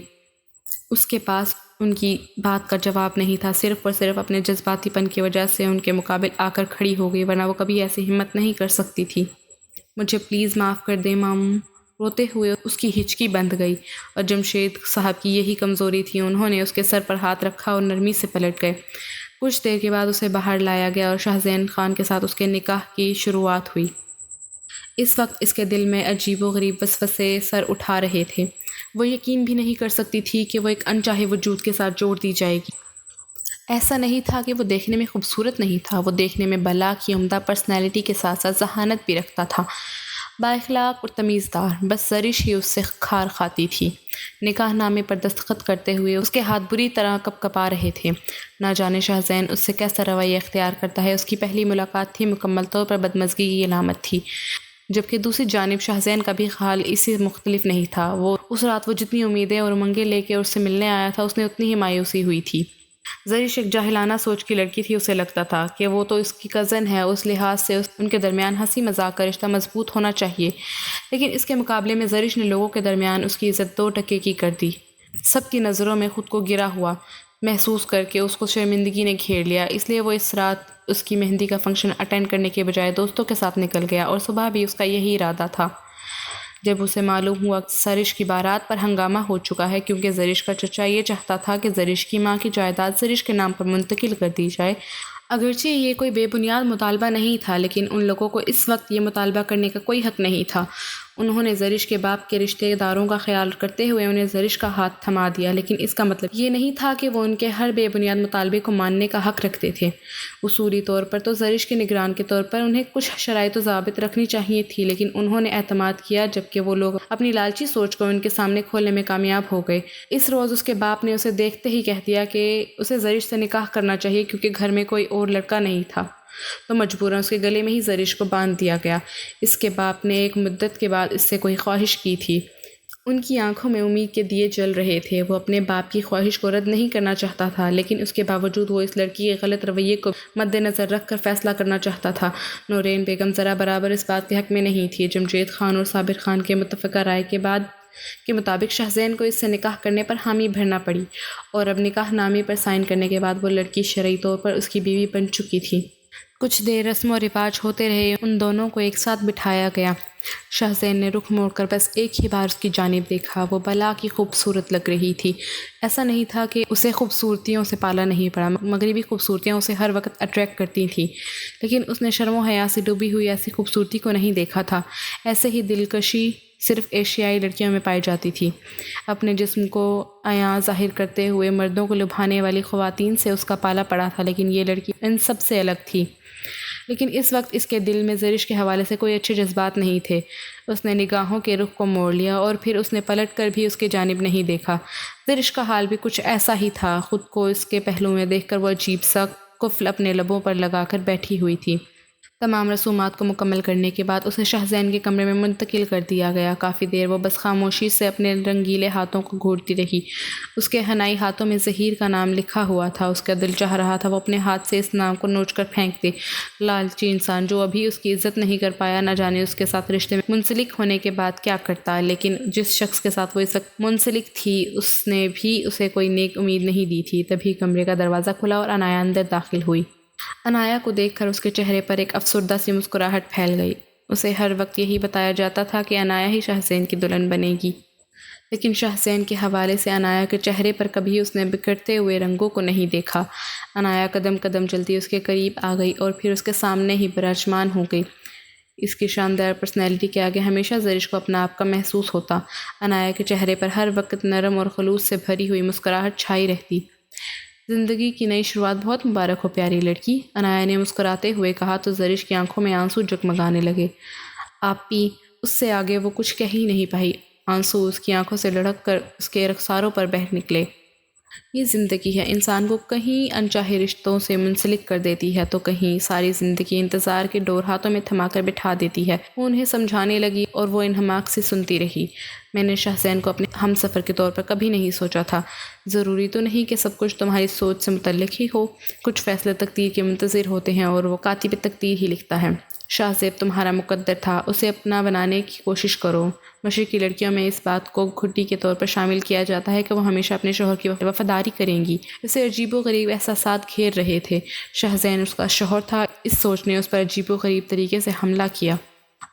S1: اس کے پاس ان کی بات کا جواب نہیں تھا، صرف اور صرف اپنے جذباتی پن کی وجہ سے ان کے مقابل آ کر کھڑی ہو گئی، ورنہ وہ کبھی ایسی ہمت نہیں کر سکتی تھی۔ مجھے پلیز معاف کر دیں ماموں، روتے ہوئے اس کی ہچکی بندھ گئی، اور جمشید صاحب کی یہی کمزوری تھی۔ انہوں نے اس کے سر پر ہاتھ رکھا اور نرمی سے پلٹ گئے۔ کچھ دیر کے بعد اسے باہر لایا گیا اور شاہ زین خان کے ساتھ اس کے نکاح کی شروعات ہوئی۔ اس وقت اس کے دل میں عجیب و غریب وسوسے سر اٹھا رہے تھے۔ وہ یقین بھی نہیں کر سکتی تھی کہ وہ ایک انچاہے وجود کے ساتھ جوڑ دی جائے گی۔ ایسا نہیں تھا کہ وہ دیکھنے میں خوبصورت نہیں تھا، وہ دیکھنے میں بلا کی عمدہ پرسنالٹی کے ساتھ ساتھ ذہانت بھی رکھتا تھا، بااخلاق اور تمیزدار۔ بس زرش ہی اس سے کھار کھاتی تھی۔ نکاح نامے پر دستخط کرتے ہوئے اس کے ہاتھ بری طرح کپ کپا رہے تھے۔ نہ جانے شاہ زین اس سے کیسا رویہ اختیار کرتا ہے۔ اس کی پہلی ملاقات تھی، مکمل طور پر بدمزگی کی علامت تھی، جبکہ دوسری جانب شاہ زین کا بھی حال اس سے مختلف نہیں تھا۔ اس رات وہ جتنی امیدیں اور امنگیں لے کے اس سے ملنے آیا تھا، اس نے اتنی ہی مایوسی ہوئی تھی۔ زرش ایک جاہلانہ سوچ کی لڑکی تھی۔ اسے لگتا تھا کہ وہ تو اس کی کزن ہے، اس لحاظ سے ان کے درمیان ہنسی مذاق کا رشتہ مضبوط ہونا چاہیے، لیکن اس کے مقابلے میں زرش نے لوگوں کے درمیان اس کی عزت 2 ٹکے کی کر دی۔ سب کی نظروں میں خود کو گرا ہوا محسوس کر کے اس کو شرمندگی نے گھیر لیا۔ اس لیے وہ اس رات اس کی مہندی کا فنکشن اٹینڈ کرنے کے بجائے دوستوں کے ساتھ نکل گیا، اور صبح بھی اس کا یہی ارادہ تھا۔ جب اسے معلوم ہوا کہ زرش کی بارات پر ہنگامہ ہو چکا ہے، کیونکہ زرش کا چچا یہ چاہتا تھا کہ زرش کی ماں کی جائیداد زرش کے نام پر منتقل کر دی جائے۔ اگرچہ یہ کوئی بے بنیاد مطالبہ نہیں تھا، لیکن ان لوگوں کو اس وقت یہ مطالبہ کرنے کا کوئی حق نہیں تھا۔ انہوں نے زرش کے باپ کے رشتہ داروں کا خیال کرتے ہوئے انہیں زرش کا ہاتھ تھما دیا، لیکن اس کا مطلب یہ نہیں تھا کہ وہ ان کے ہر بے بنیاد مطالبے کو ماننے کا حق رکھتے تھے۔ اصولی طور پر تو زرش کے نگران کے طور پر انہیں کچھ شرائط و ضوابط رکھنی چاہیے تھی، لیکن انہوں نے اعتماد کیا، جبکہ وہ لوگ اپنی لالچی سوچ کو ان کے سامنے کھولنے میں کامیاب ہو گئے۔ اس روز اس کے باپ نے اسے دیکھتے ہی کہہ دیا کہ اسے زرش سے نکاح کرنا چاہیے، کیونکہ گھر میں کوئی اور لڑکا نہیں تھا، تو مجبوراً اس کے گلے میں ہی زرش کو باندھ دیا گیا۔ اس کے باپ نے ایک مدت کے بعد اس سے کوئی خواہش کی تھی۔ ان کی آنکھوں میں امید کے دیے جل رہے تھے۔ وہ اپنے باپ کی خواہش کو رد نہیں کرنا چاہتا تھا، لیکن اس کے باوجود وہ اس لڑکی کے غلط رویے کو مد نظر رکھ کر فیصلہ کرنا چاہتا تھا۔ نورین بیگم ذرا برابر اس بات کے حق میں نہیں تھی۔ جمشید خان اور صابر خان کے متفقہ رائے کے مطابق شاہ زین کو اس سے نکاح کرنے پر حامی بھرنا پڑی، اور اب نکاح نامے پر سائن کرنے کے بعد وہ لڑکی شرعی طور پر اس کی بیوی بن چکی تھی۔ کچھ دیر رسم و رواج ہوتے رہے، ان دونوں کو ایک ساتھ بٹھایا گیا۔ شاہ زین نے رخ موڑ کر بس ایک ہی بار اس کی جانب دیکھا۔ وہ بلا کی خوبصورت لگ رہی تھی۔ ایسا نہیں تھا کہ اسے خوبصورتیوں سے پالا نہیں پڑا، مغربی خوبصورتیاں اسے ہر وقت اٹریکٹ کرتی تھیں، لیکن اس نے شرم و حیا سے ڈوبی ہوئی ایسی خوبصورتی کو نہیں دیکھا تھا۔ ایسے ہی دلکشی صرف ایشیائی لڑکیوں میں پائی جاتی تھی۔ اپنے جسم کو عیاں ظاہر کرتے ہوئے مردوں کو لبھانے والی خواتین سے اس کا پالا پڑا تھا، لیکن یہ لڑکی ان سب سے الگ تھی۔ لیکن اس وقت اس کے دل میں زرش کے حوالے سے کوئی اچھے جذبات نہیں تھے۔ اس نے نگاہوں کے رخ کو موڑ لیا اور پھر اس نے پلٹ کر بھی اس کی جانب نہیں دیکھا۔ زرش کا حال بھی کچھ ایسا ہی تھا، خود کو اس کے پہلو میں دیکھ کر وہ عجیب سا قفل اپنے لبوں پر لگا کر بیٹھی ہوئی تھی۔ تمام رسومات کو مکمل کرنے کے بعد اسے شاہ زین کے کمرے میں منتقل کر دیا گیا۔ کافی دیر وہ بس خاموشی سے اپنے رنگیلے ہاتھوں کو گھورتی رہی۔ اس کے حنائی ہاتھوں میں ظہیر کا نام لکھا ہوا تھا۔ اس کا دل چاہ رہا تھا وہ اپنے ہاتھ سے اس نام کو نوچ کر پھینک دے۔ لالچی انسان جو ابھی اس کی عزت نہیں کر پایا، نہ جانے اس کے ساتھ رشتے میں منسلک ہونے کے بعد کیا کرتا۔ لیکن جس شخص کے ساتھ وہ اس وقت منسلک تھی، اس نے بھی اسے کوئی نیک امید نہیں دی تھی۔ تبھی کمرے کا دروازہ کھلا اور عنایا اندر داخل ہوئی۔ عنایا کو دیکھ کر اس کے چہرے پر ایک افسردہ سی مسکراہٹ پھیل گئی۔ اسے ہر وقت یہی بتایا جاتا تھا کہ عنایا ہی شاہ زین کی دلہن بنے گی، لیکن شاہ زین کے حوالے سے عنایا کے چہرے پر کبھی اس نے بکھرتے ہوئے رنگوں کو نہیں دیکھا۔ عنایا قدم قدم چلتی اس کے قریب آ گئی اور پھر اس کے سامنے ہی براجمان ہو گئی۔ اس کی شاندار پرسنالٹی کے آگے ہمیشہ زرش کو اپنا آپ کا محسوس ہوتا۔ عنایا کے چہرے پر ہر وقت نرم اور خلوص سے بھری ہوئی مسکراہٹ چھائی رہتی۔ زندگی کی نئی شروعات بہت مبارک ہو پیاری لڑکی، عنایا نے مسکراتے ہوئے کہا تو زرش کی آنکھوں میں آنسو جگمگانے لگے۔ آپی، اس سے آگے وہ کچھ کہہ ہی نہیں پائی۔ آنسو اس کی آنکھوں سے لڑک کر اس کے رخساروں پر بہہ نکلے۔ یہ زندگی ہے، انسان کو کہیں انچاہے رشتوں سے منسلک کر دیتی ہے تو کہیں ساری زندگی انتظار کے ڈور ہاتھوں میں تھما کر بٹھا دیتی ہے۔ وہ انہیں سمجھانے لگی اور وہ انہماک سے سنتی رہی۔ میں نے شاہ زین کو اپنے ہم سفر کے طور پر کبھی نہیں سوچا تھا۔ ضروری تو نہیں کہ سب کچھ تمہاری سوچ سے متعلق ہی ہو، کچھ فیصلے تقدیر کے منتظر ہوتے ہیں اور وہ کاتب تقدیر ہی لکھتا ہے۔ شاہ زیب تمہارا مقدر تھا، اسے اپنا بنانے کی کوشش کرو۔ مشرقی لڑکیوں میں اس بات کو گھٹی کے طور پر شامل کیا جاتا ہے کہ وہ ہمیشہ اپنے شوہر کی وفاداری کریں گی۔ اسے عجیب و غریب احساسات گھیر رہے تھے۔ شاہ زین اس کا شوہر تھا، اس سوچ نے اس پر عجیب و غریب طریقے سے حملہ کیا۔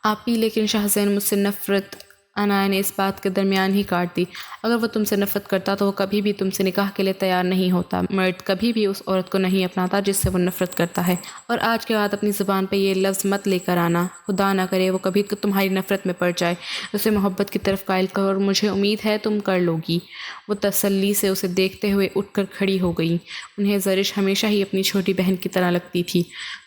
S1: آپی، لیکن شاہ زین مجھ سے نفرت، عنایا نے اس بات کے درمیان ہی کاٹ دی۔ اگر وہ تم سے نفرت کرتا تو وہ کبھی بھی تم سے نکاح کے لیے تیار نہیں ہوتا۔ مرد کبھی بھی اس عورت کو نہیں اپناتا جس سے وہ نفرت کرتا ہے، اور آج کے بعد اپنی زبان پہ یہ لفظ مت لے کر آنا۔ خدا نہ کرے وہ کبھی تمہاری نفرت میں پڑ جائے۔ اسے محبت کی طرف قائل کرو اور مجھے امید ہے تم کر لو گی۔ وہ تسلی سے اسے دیکھتے ہوئے اٹھ کر کھڑی ہو گئی۔ انہیں زرش ہمیشہ ہی اپنی چھوٹی بہن کی طرح لگتی تھی۔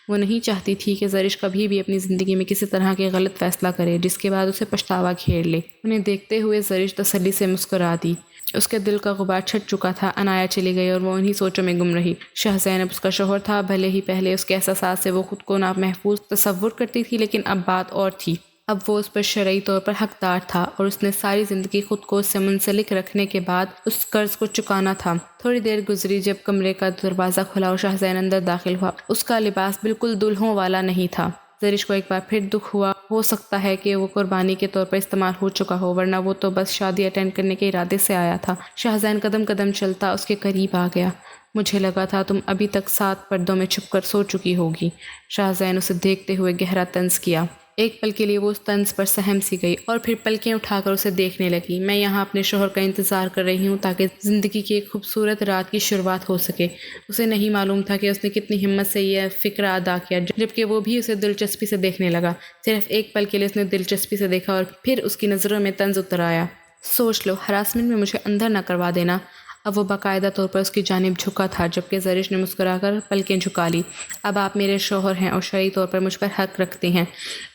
S1: وہ نہیں چاہتی تھی کہ زرش کبھی بھی اپنی زندگی میں کسی طرح کے غلط فیصلہ کرے جس کے بعد اسے پچھتاوا گھیر لے۔ انہیں دیکھتے ہوئے زرش تسلی سے مسکرا دی۔ اس کے دل کا غبار چھٹ چکا تھا۔ عنایا چلی گئی اور وہ انہی سوچوں میں گم رہی۔ شاہ زینب اس کا شوہر تھا، بھلے ہی پہلے اس کے احساسات سے وہ خود کو نامحفوظ تصور کرتی تھی، لیکن اب بات اور تھی۔ اب وہ اس پر شرعی طور پر حقدار تھا اور اس نے ساری زندگی خود کو اس سے منسلک رکھنے کے بعد اس قرض کو چکانا تھا۔ تھوڑی دیر گزری جب کمرے کا دروازہ کھلا اور شاہ زین اندر داخل ہوا۔ اس کا لباس بالکل دلہوں والا نہیں تھا۔ زرش کو ایک بار پھر دکھ ہوا۔ ہو سکتا ہے کہ وہ قربانی کے طور پر استعمال ہو چکا ہو، ورنہ وہ تو بس شادی اٹینڈ کرنے کے ارادے سے آیا تھا۔ شاہ زین قدم قدم چلتا اس کے قریب آ گیا۔ مجھے لگا تھا تم ابھی تک 7 پردوں میں چھپ کر سو چکی ہوگی۔ شاہ زین اسے دیکھتے ہوئے گہرا طنز کیا۔ ایک پل کے لیے وہ اس طنز پر سہم سی گئی اور پھر پلکیں اٹھا کر اسے دیکھنے لگی۔ میں یہاں اپنے شوہر کا انتظار کر رہی ہوں تاکہ زندگی کی ایک خوبصورت رات کی شروعات ہو سکے۔ اسے نہیں معلوم تھا کہ اس نے کتنی ہمت سے یہ فقرہ ادا کیا، جبکہ وہ بھی اسے دلچسپی سے دیکھنے لگا۔ صرف ایک پل کے لیے اس نے دلچسپی سے دیکھا اور پھر اس کی نظروں میں طنز اتر آیا۔ سوچ لو، ہراسمنٹ میں مجھے اندر نہ کروا دینا۔ اب وہ باقاعدہ طور پر اس کی جانب جھکا تھا، جبکہ زرش نے مسکرا کر پلکیں جھکا لی۔ اب آپ میرے شوہر ہیں اور شرعی طور پر مجھ پر حق رکھتے ہیں،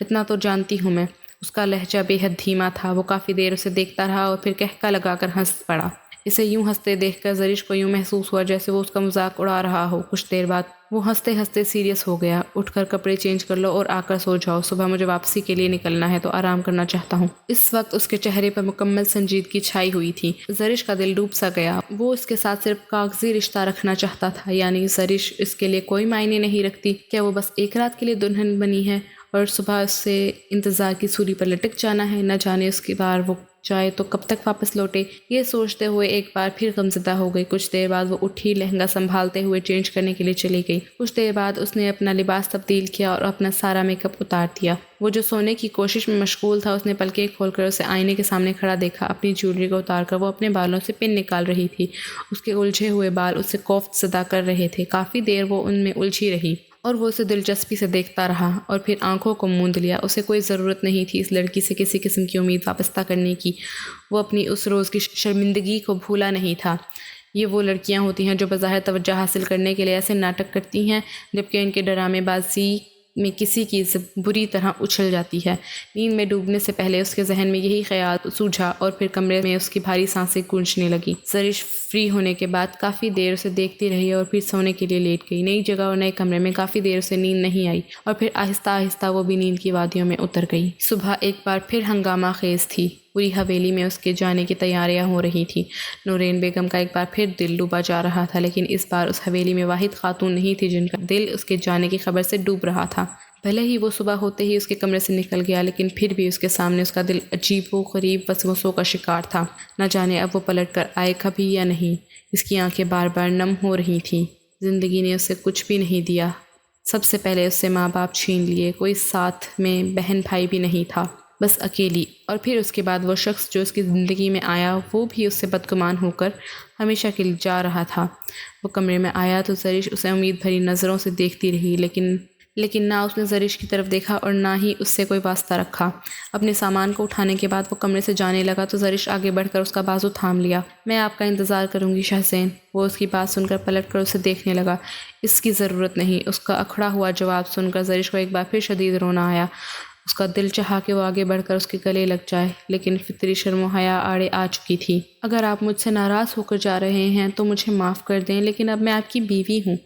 S1: اتنا تو جانتی ہوں میں۔ اس کا لہجہ بے حد دھیما تھا۔ وہ کافی دیر اسے دیکھتا رہا اور پھر قہقہ لگا کر ہنس پڑا۔ اسے یوں ہنستے دیکھ کر زرش کو یوں محسوس ہوا جیسے وہ اس کا مذاق اڑا رہا ہو۔ کچھ دیر بعد وہ ہنستے ہنستے سیریس ہو گیا۔ اٹھ کر کپڑے چینج کر لو اور آ کر سو جاؤ، صبح مجھے واپسی کے لیے نکلنا ہے تو آرام کرنا چاہتا ہوں۔ اس وقت اس کے چہرے پر مکمل سنجیدگی چھائی ہوئی تھی۔ زرش کا دل ڈوب سا گیا۔ وہ اس کے ساتھ صرف کاغذی رشتہ رکھنا چاہتا تھا، یعنی زرش اس کے لیے کوئی معنی نہیں رکھتی۔ کیا وہ بس ایک رات کے لیے دلہن بنی ہے اور صبح اس سے انتظار کی سولی پر لٹک جانا ہے؟ نہ جانے اس کی بار وہ جائے تو کب تک واپس لوٹے۔ یہ سوچتے ہوئے ایک بار پھر غمزدہ ہو گئی۔ کچھ دیر بعد وہ اٹھی، لہنگا سنبھالتے ہوئے چینج کرنے کے لیے چلی گئی۔ کچھ دیر بعد اس نے اپنا لباس تبدیل کیا اور اپنا سارا میک اپ اتار دیا۔ وہ جو سونے کی کوشش میں مشغول تھا، اس نے پلکیں کھول کر اسے آئینے کے سامنے کھڑا دیکھا۔ اپنی جیولری کو اتار کر وہ اپنے بالوں سے پن نکال رہی تھی۔ اس کے الجھے ہوئے بال اسے کوفت زدہ کر رہے تھے۔ کافی دیر وہ ان میں الجھی رہی اور وہ اسے دلچسپی سے دیکھتا رہا اور پھر آنکھوں کو موند لیا۔ اسے کوئی ضرورت نہیں تھی اس لڑکی سے کسی قسم کی امید وابستہ کرنے کی۔ وہ اپنی اس روز کی شرمندگی کو بھولا نہیں تھا۔ یہ وہ لڑکیاں ہوتی ہیں جو بظاہر توجہ حاصل کرنے کے لیے ایسے ناٹک کرتی ہیں، جبکہ ان کے ڈرامے بازی میں کسی کی بری طرح اچھل جاتی ہے۔ نیند میں ڈوبنے سے پہلے اس کے ذہن میں یہی خیال سوجھا اور پھر کمرے میں اس کی بھاری سانسیں گونجنے لگی۔ زرش فری ہونے کے بعد کافی دیر اسے دیکھتی رہی اور پھر سونے کے لیے لیٹ گئی۔ نئی جگہ اور نئے کمرے میں کافی دیر اسے نیند نہیں آئی اور پھر آہستہ آہستہ وہ بھی نیند کی وادیوں میں اتر گئی۔ صبح ایک بار پھر ہنگامہ خیز تھی۔ پوری حویلی میں اس کے جانے کی تیاریاں ہو رہی تھیں۔ نورین بیگم کا ایک بار پھر دل ڈوبا جا رہا تھا، لیکن اس بار اس حویلی میں واحد خاتون نہیں تھی جن کا دل اس کے جانے کی خبر سے ڈوب رہا تھا۔ بھلے ہی وہ صبح ہوتے ہی اس کے کمرے سے نکل گیا، لیکن پھر بھی اس کے سامنے اس کا دل عجیب و غریب وسوسوں کا شکار تھا۔ نہ جانے اب وہ پلٹ کر آئے کبھی یا نہیں۔ اس کی آنکھیں بار بار نم ہو رہی تھیں۔ زندگی نے اسے کچھ بھی نہیں دیا۔ سب سے پہلے اس سے ماں باپ چھین لیے، کوئی ساتھ میں بہن بھائی بھی نہیں تھا، بس اکیلی۔ اور پھر اس کے بعد وہ شخص جو اس کی زندگی میں آیا وہ بھی اس سے بدگمان ہو کر ہمیشہ کے لیے جا رہا تھا۔ وہ کمرے میں آیا تو زرش اسے امید بھری نظروں سے دیکھتی رہی، لیکن نہ اس نے زرش کی طرف دیکھا اور نہ ہی اس سے کوئی واسطہ رکھا۔ اپنے سامان کو اٹھانے کے بعد وہ کمرے سے جانے لگا تو زرش آگے بڑھ کر اس کا بازو تھام لیا۔ میں آپ کا انتظار کروں گی شہزین۔ وہ اس کی بات سن کر پلٹ کر اسے دیکھنے لگا۔ اس کی ضرورت نہیں۔ اس کا اکھڑا ہوا جواب سن کر زرش کو ایک بار پھر شدید رونا آیا۔ اس کا دل چاہا کہ وہ آگے بڑھ کر اس کے گلے لگ جائے، لیکن فطری شرم و حیا آڑے آ چکی تھی۔ اگر آپ مجھ سے ناراض ہو کر جا رہے ہیں تو مجھے معاف کر دیں، لیکن اب میں آپ کی بیوی ہوں۔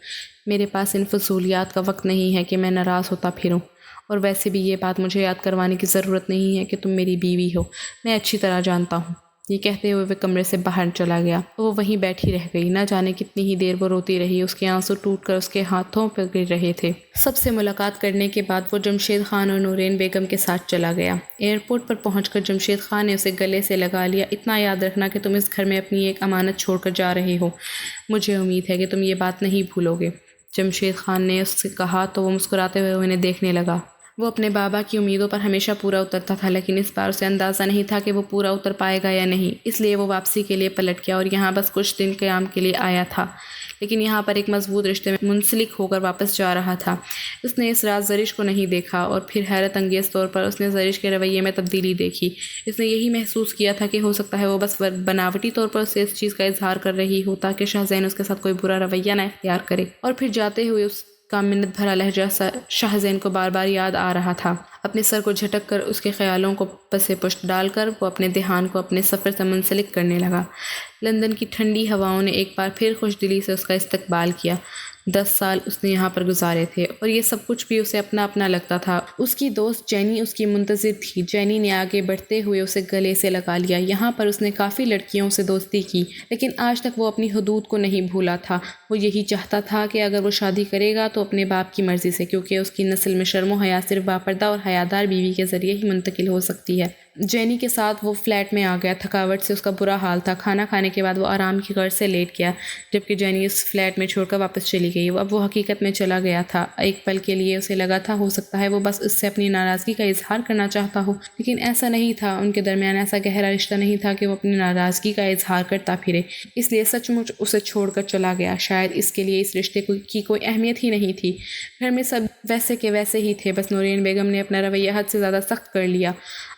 S1: میرے پاس ان فضولیات کا وقت نہیں ہے کہ میں ناراض ہوتا پھروں، اور ویسے بھی یہ بات مجھے یاد کروانے کی ضرورت نہیں ہے کہ تم میری بیوی ہو، میں اچھی طرح جانتا ہوں۔ یہ کہتے ہوئے وہ کمرے سے باہر چلا گیا۔ وہ وہیں بیٹھی رہ گئی۔ نہ جانے کتنی ہی دیر وہ روتی رہی۔ اس کے آنسو ٹوٹ کر اس کے ہاتھوں پر گر رہے تھے۔ سب سے ملاقات کرنے کے بعد وہ جمشید خان اور نورین بیگم کے ساتھ چلا گیا۔ ایئرپورٹ پر پہنچ کر جمشید خان نے اسے گلے سے لگا لیا۔ اتنا یاد رکھنا کہ تم اس گھر میں اپنی ایک امانت چھوڑ کر جا رہے ہو۔ مجھے امید ہے کہ تم یہ بات نہیں بھولو گے، جمشید خان نے اس سے کہا تو وہ مسکراتے ہوئے انہیں دیکھنے لگا۔ وہ اپنے بابا کی امیدوں پر ہمیشہ پورا اترتا تھا، لیکن اس بار اسے اندازہ نہیں تھا کہ وہ پورا اتر پائے گا یا نہیں، اس لیے وہ واپسی کے لیے پلٹ گیا اور یہاں بس کچھ دن قیام کے لیے آیا تھا، لیکن یہاں پر ایک مضبوط رشتے میں منسلک ہو کر واپس جا رہا تھا۔ اس نے اس رات زرش کو نہیں دیکھا اور پھر حیرت انگیز طور پر اس نے زرش کے رویے میں تبدیلی دیکھی۔ اس نے یہی محسوس کیا تھا کہ ہو سکتا ہے وہ بس بناوٹی طور پر اسے اس چیز کا اظہار کر رہی ہو تاکہ شاہزین اس کے ساتھ کوئی برا رویہ نہ اختیار کرے، اور پھر جاتے ہوئے اس کا منت بھرا لہجہ شاہزین کو بار بار یاد آ رہا تھا۔ اپنے سر کو جھٹک کر اس کے خیالوں کو پسے پشت ڈال کر وہ اپنے دھیان کو اپنے سفر سے منسلک کرنے لگا۔ لندن کی ٹھنڈی ہواؤں نے ایک بار پھر خوش دلی سے اس کا استقبال کیا۔ 10 سال اس نے یہاں پر گزارے تھے اور یہ سب کچھ بھی اسے اپنا اپنا لگتا تھا۔ اس کی دوست جینی اس کی منتظر تھی۔ جینی نے آگے بڑھتے ہوئے اسے گلے سے لگا لیا۔ یہاں پر اس نے کافی لڑکیوں سے دوستی کی، لیکن آج تک وہ اپنی حدود کو نہیں بھولا تھا۔ وہ یہی چاہتا تھا کہ اگر وہ شادی کرے گا تو اپنے باپ کی مرضی سے، کیونکہ اس کی نسل میں شرم و حیا صرف باپردہ اور حیادار بیوی کے ذریعے ہی منتقل ہو سکتی ہے۔ جینی کے ساتھ وہ فلیٹ میں آ گیا۔ تھکاوٹ سے اس کا برا حال تھا۔ کھانا کھانے کے بعد وہ آرام کی غرض سے لیٹ گیا، جبکہ جینی اس فلیٹ میں چھوڑ کر واپس چلی گئی۔ اب وہ حقیقت میں چلا گیا تھا۔ ایک پل کے لیے اسے لگا تھا ہو سکتا ہے وہ بس اس سے اپنی ناراضگی کا اظہار کرنا چاہتا ہو، لیکن ایسا نہیں تھا۔ ان کے درمیان ایسا گہرا رشتہ نہیں تھا کہ وہ اپنی ناراضگی کا اظہار کرتا پھرے، اس لیے سچ مچ اسے چھوڑ کر چلا گیا۔ شاید اس کے لیے اس رشتے کی کوئی اہمیت ہی نہیں تھی۔ گھر میں سب ویسے کے ویسے ہی تھے، بس نورین بیگم نے اپنا رویہ حد سے زیادہ سخت کر لیا۔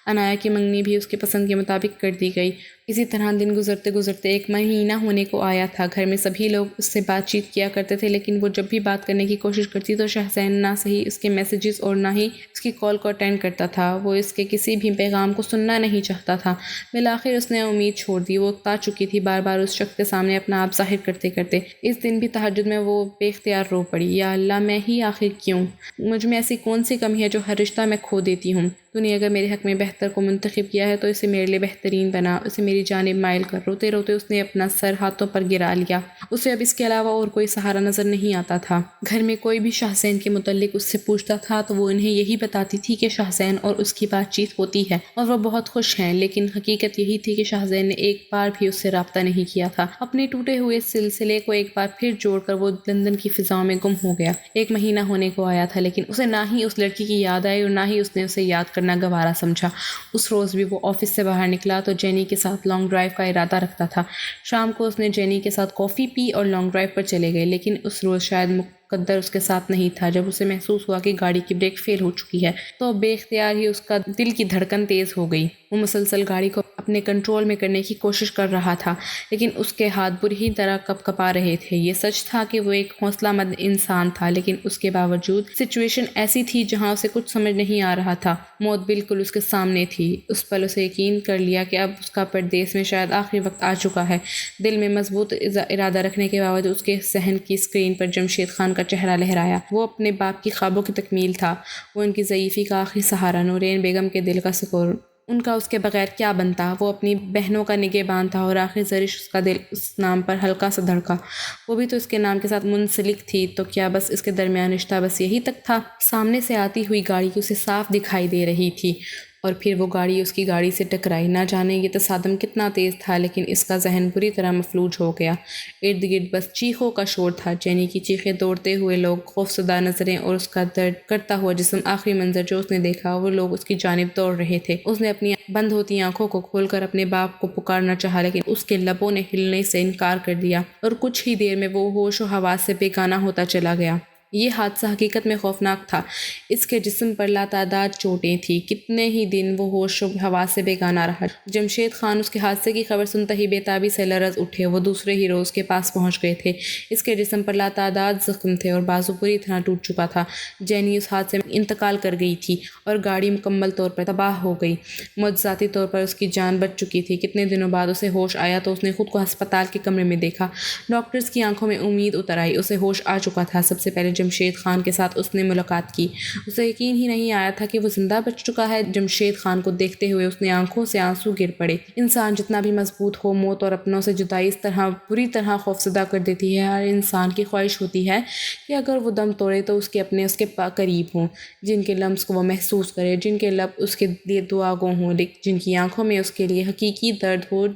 S1: عنایا کی منگنی بھی اس کی پسند کے مطابق کر دی گئی۔ اسی طرح دن گزرتے گزرتے 1 مہینہ ہونے کو آیا تھا۔ گھر میں سبھی لوگ اس سے بات چیت کیا کرتے تھے، لیکن وہ جب بھی بات کرنے کی کوشش کرتی تو شاہزین نہ صحیح اس کے میسیجز اور نہ ہی اس کی کال کو اٹینڈ کرتا تھا۔ وہ اس کے کسی بھی پیغام کو سننا نہیں چاہتا تھا۔ بالآخر اس نے امید چھوڑ دی۔ وہ اکتا چکی تھی بار بار اس شخص کے سامنے اپنا آپ ظاہر کرتے کرتے۔ اس دن بھی تہجد میں وہ بے اختیار رو پڑی۔ یا اللہ، میں ہی آخر کیوں؟ مجھ میں ایسی کون سی کمی ہے جو ہر رشتہ میں کھو دیتی ہوں؟ تو نے اگر میرے حق میں بہتر کو منتخب کیا ہے تو اسے میرے لیے بہترین بنا، اسے میری جانب مائل کر۔ روتے روتے اس نے اپنا سر ہاتھوں پر گرا لیا۔ اسے اب اس کے علاوہ اور کوئی سہارا نظر نہیں آتا تھا۔ گھر میں کوئی بھی شاہزین کے متعلق اس سے پوچھتا تھا تو وہ انہیں یہی بتاتی تھی کہ شاہزین اور اس کی بات چیت ہوتی ہے اور وہ بہت خوش ہیں، لیکن حقیقت یہی تھی کہ شاہزین نے ایک بار بھی اس سے رابطہ نہیں کیا تھا۔ اپنے ٹوٹے ہوئے سلسلے کو ایک بار پھر جوڑ کر وہ لندن کی فضاؤں میں گم ہو گیا۔ 1 مہینہ ہونے کو آیا تھا، لیکن اسے نہ ہی اس لڑکی کی یاد آئی اور نہ ہی اس نے اسے یاد کرنا گوارا سمجھا۔ اس روز بھی وہ آفس سے باہر نکلا تو جینی کے ساتھ لانگ ڈرائیو کا ارادہ رکھتا تھا۔ شام کو اس نے جینی کے ساتھ کافی پی اور لانگ ڈرائیو پر چلے گئے، لیکن اس روز شاید مقدر اس کے ساتھ نہیں تھا۔ جب اسے محسوس ہوا کہ گاڑی کی بریک فیل ہو چکی ہے تو بے اختیار ہی اس کا دل کی دھڑکن تیز ہو گئی۔ وہ مسلسل گاڑی کو اپنے کنٹرول میں کرنے کی کوشش کر رہا تھا، لیکن اس کے ہاتھ بری طرح کپ کپا رہے تھے۔ یہ سچ تھا کہ وہ ایک حوصلہ مند انسان تھا، لیکن اس کے باوجود سچویشن ایسی تھی جہاں اسے کچھ سمجھ نہیں آ رہا تھا۔ موت بالکل اس کے سامنے تھی۔ اس پل اسے یقین کر لیا کہ اب اس کا پردیس میں شاید آخری وقت آ چکا ہے۔ دل میں مضبوط ارادہ رکھنے کے باوجود اس کے ذہن کی اسکرین پر جمشید خان کا چہرہ لہرایا۔ وہ اپنے باپ کی خوابوں کی تکمیل تھا، وہ ان کی ضعیفی کا آخری سہارا، نورین بیگم کے دل کا سکون۔ ان کا اس کے بغیر کیا بنتا؟ وہ اپنی بہنوں کا نگہبان تھا اور آخر زرش اس کا دل اس نام پر ہلکا سا دھڑکا۔ وہ بھی تو اس کے نام کے ساتھ منسلک تھی، تو کیا بس اس کے درمیان رشتہ بس یہی تک تھا؟ سامنے سے آتی ہوئی گاڑی اسے صاف دکھائی دے رہی تھی اور پھر وہ گاڑی اس کی گاڑی سے ٹکرائی۔ نہ جانے یہ تصادم کتنا تیز تھا، لیکن اس کا ذہن بری طرح مفلوج ہو گیا۔ ارد گرد بس چیخوں کا شور تھا، جینی کی چیخیں، دوڑتے ہوئے لوگ، خوفزدہ نظریں اور اس کا درد کرتا ہوا جسم۔ آخری منظر جو اس نے دیکھا، وہ لوگ اس کی جانب دوڑ رہے تھے۔ اس نے اپنی بند ہوتی آنکھوں کو کھول کر اپنے باپ کو پکارنا چاہا، لیکن اس کے لبوں نے ہلنے سے انکار کر دیا اور کچھ ہی دیر میں وہ ہوش و حواس سے بیگانہ ہوتا چلا گیا۔ یہ حادثہ حقیقت میں خوفناک تھا۔ اس کے جسم پر لاتعداد چوٹیں تھیں۔ کتنے ہی دن وہ ہوش و حواس سے بیگانہ رہا۔ جمشید خان اس کے حادثے کی خبر سنتے ہی بے تابی سے لرز اٹھے۔ وہ دوسرے ہی روز کے پاس پہنچ گئے تھے۔ اس کے جسم پر لاتعداد زخم تھے اور بازو پوری طرح ٹوٹ چکا تھا۔ جینی اس حادثے میں انتقال کر گئی تھی اور گاڑی مکمل طور پر تباہ ہو گئی۔ معجزاتی طور پر اس کی جان بچ چکی تھی۔ کتنے دنوں بعد اسے ہوش آیا تو اس نے خود کو ہسپتال کے کمرے میں دیکھا۔ ڈاکٹرز کی آنکھوں میں امید اتر آئی۔ اسے ہوش آ چکا تھا۔ سب سے پہلے جمشید خان کے ساتھ اس نے ملاقات کی۔ اسے یقین ہی نہیں آیا تھا کہ وہ زندہ بچ چکا ہے۔ جمشید خان کو دیکھتے ہوئے اس نے آنکھوں سے آنسو گر پڑے۔ انسان جتنا بھی مضبوط ہو، موت اور اپنوں سے جدائی اس طرح بری طرح خوفزدہ کر دیتی ہے۔ ہر انسان کی خواہش ہوتی ہے کہ اگر وہ دم توڑے تو اس کے اپنے اس کے قریب ہوں، جن کے لمس کو وہ محسوس کرے، جن کے لب اس کے لیے دعا گو ہوں، جن کی آنکھوں میں اس کے لیے حقیقی درد ہو۔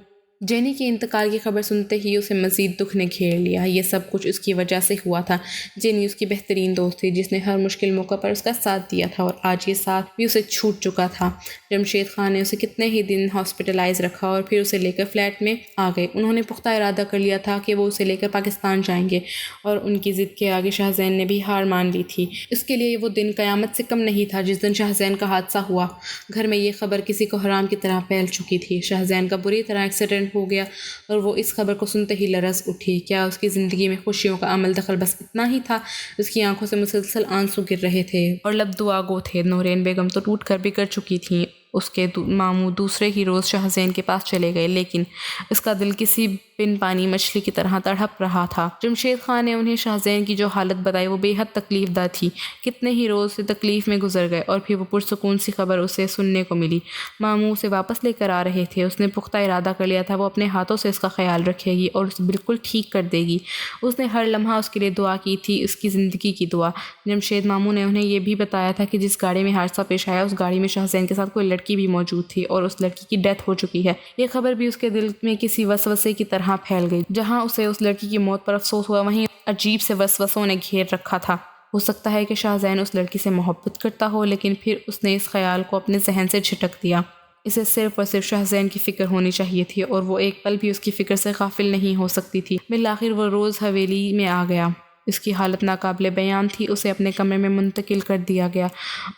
S1: جینی کے انتقال کی خبر سنتے ہی اسے مزید دکھ نے گھیر لیا۔ یہ سب کچھ اس کی وجہ سے ہوا تھا۔ جینی اس کی بہترین دوست تھی، جس نے ہر مشکل موقع پر اس کا ساتھ دیا تھا، اور آج یہ ساتھ بھی اسے چھوٹ چکا تھا۔ جمشید خان نے اسے کتنے ہی دن ہاسپٹلائز رکھا اور پھر اسے لے کر فلیٹ میں آ گئے۔ انہوں نے پختہ ارادہ کر لیا تھا کہ وہ اسے لے کر پاکستان جائیں گے، اور ان کی ضد کے آگے شاہ زین نے بھی ہار مان لی تھی۔ اس کے لیے وہ دن قیامت سے کم نہیں تھا جس دن شاہ زین کا حادثہ ہوا۔ گھر میں یہ خبر کسی کو حرام کی طرح پھیل چکی تھی۔ شاہ زین کا بری طرح ایکسیڈنٹ ہو گیا اور وہ اس خبر کو سنتے ہی لرز اٹھی۔ کیا اس کی زندگی میں خوشیوں کا عمل دخل بس اتنا ہی تھا؟ اس کی آنکھوں سے مسلسل آنسو گر رہے تھے اور لب دعا گو تھے۔ نورین بیگم تو ٹوٹ کر بکھر چکی تھیں۔ اس کے ماموں دوسرے ہی روز شاہ زین کے پاس چلے گئے، لیکن اس کا دل کسی بن پانی مچھلی کی طرح تڑپ رہا تھا۔ جمشید خان نے انہیں شاہ زین کی جو حالت بتائی وہ بے حد تکلیف دہ تھی۔ کتنے ہی روز سے تکلیف میں گزر گئے اور پھر وہ پرسکون سی خبر اسے سننے کو ملی۔ ماموں اسے واپس لے کر آ رہے تھے۔ اس نے پختہ ارادہ کر لیا تھا وہ اپنے ہاتھوں سے اس کا خیال رکھے گی اور اسے بالکل ٹھیک کر دے گی۔ اس نے ہر لمحہ اس کے لیے دعا کی تھی، اس کی زندگی کی دعا۔ جمشید ماموں نے انہیں یہ بھی بتایا تھا کہ جس گاڑی میں حادثہ پیش آیا اس گاڑی میں شاہ زین کے ساتھ کوئی لڑکی بھی موجود تھی اور اس لڑکی کی ڈیتھ ہو چکی ہے۔ یہ خبر بھی اس کے دل میں کسی وسوسے کی طرح پھیل گئی۔ جہاں اسے اس لڑکی کی موت پر افسوس ہوا، وہیں عجیب سے وسوسوں نے گھیر رکھا تھا۔ ہو سکتا ہے کہ شاہ زین اس لڑکی سے محبت کرتا ہو، لیکن پھر اس نے اس خیال کو اپنے ذہن سے جھٹک دیا۔ اسے صرف اور صرف شاہ زین کی فکر ہونی چاہیے تھی اور وہ ایک پل بھی اس کی فکر سے غافل نہیں ہو سکتی تھی۔ بالآخر وہ روز حویلی میں آ گیا۔ اس کی حالت ناقابل بیان تھی۔ اسے اپنے کمرے میں منتقل کر دیا گیا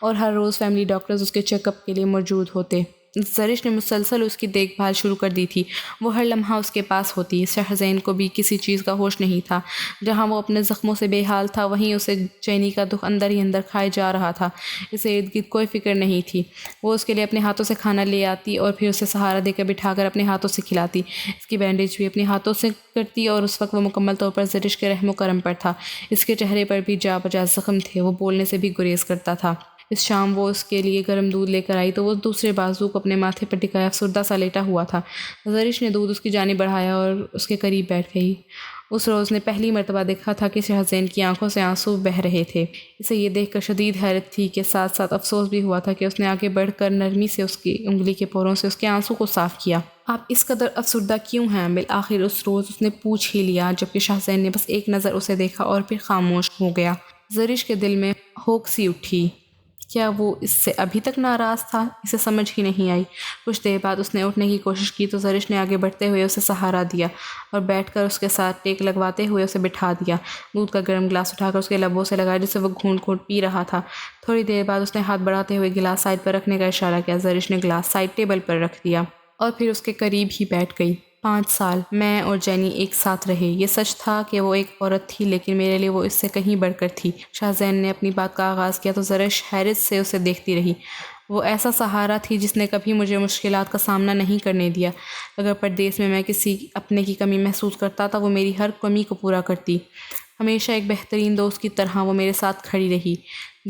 S1: اور ہر روز فیملی ڈاکٹرز اس کے چیک اپ کے لیے موجود ہوتے۔ زرش نے مسلسل اس کی دیکھ بھال شروع کر دی تھی۔ وہ ہر لمحہ اس کے پاس ہوتی۔ شاہ زین کو بھی کسی چیز کا ہوش نہیں تھا۔ جہاں وہ اپنے زخموں سے بے حال تھا، وہیں اسے جینی کا دکھ اندر ہی اندر کھائے جا رہا تھا۔ اسے ارد گرد کوئی فکر نہیں تھی۔ وہ اس کے لیے اپنے ہاتھوں سے کھانا لے آتی اور پھر اسے سہارا دے کر بٹھا کر اپنے ہاتھوں سے کھلاتی۔ اس کی بینڈیج بھی اپنے ہاتھوں سے کرتی اور اس وقت وہ مکمل طور پر زرش کے رحم و کرم پر تھا۔ اس کے چہرے پر بھی جا بجا زخم تھے۔ وہ بولنے سے بھی گریز کرتا تھا۔ اس شام وہ اس کے لیے گرم دودھ لے کر آئی تو وہ دوسرے بازو کو اپنے ماتھے پر ٹکائے افسردہ سا لیٹا ہوا تھا۔ زرش نے دودھ اس کی جانب بڑھایا اور اس کے قریب بیٹھ گئی۔ اس روز نے پہلی مرتبہ دیکھا تھا کہ شاہ زین کی آنکھوں سے آنسو بہہ رہے تھے۔ اسے یہ دیکھ کر شدید حیرت تھی کہ ساتھ ساتھ افسوس بھی ہوا تھا کہ اس نے آگے بڑھ کر نرمی سے اس کی انگلی کے پوروں سے اس کے آنسو کو صاف کیا۔ آپ اس قدر افسردہ کیوں ہیں؟ بالآخر اس روز اس نے پوچھ ہی لیا، جبکہ شاہ زین نے بس ایک نظر اسے دیکھا اور پھر خاموش ہو گیا۔ زرش کے دل میں ہوک سی اٹھی۔ کیا وہ اس سے ابھی تک ناراض تھا؟ اسے سمجھ ہی نہیں آئی۔ کچھ دیر بعد اس نے اٹھنے کی کوشش کی تو زرش نے آگے بڑھتے ہوئے اسے سہارا دیا اور بیٹھ کر اس کے ساتھ ٹیک لگواتے ہوئے اسے بٹھا دیا۔ دودھ کا گرم گلاس اٹھا کر اس کے لبوں سے لگایا جسے وہ گھونٹ گھونٹ پی رہا تھا۔ تھوڑی دیر بعد اس نے ہاتھ بڑھاتے ہوئے گلاس سائڈ پر رکھنے کا اشارہ کیا۔ زرش نے گلاس سائڈ ٹیبل پر رکھ دیا اور پھر اس کے قریب ہی بیٹھ گئی۔ 5 سال میں اور جینی ایک ساتھ رہے۔ یہ سچ تھا کہ وہ ایک عورت تھی، لیکن میرے لیے وہ اس سے کہیں بڑھ کر تھی۔ شاہزین نے اپنی بات کا آغاز کیا تو زرش حیرت سے اسے دیکھتی رہی۔ وہ ایسا سہارا تھی جس نے کبھی مجھے مشکلات کا سامنا نہیں کرنے دیا۔ اگر پردیس میں کسی اپنے کی کمی محسوس کرتا تھا وہ میری ہر کمی کو پورا کرتی۔ ہمیشہ ایک بہترین دوست کی طرح وہ میرے ساتھ کھڑی رہی۔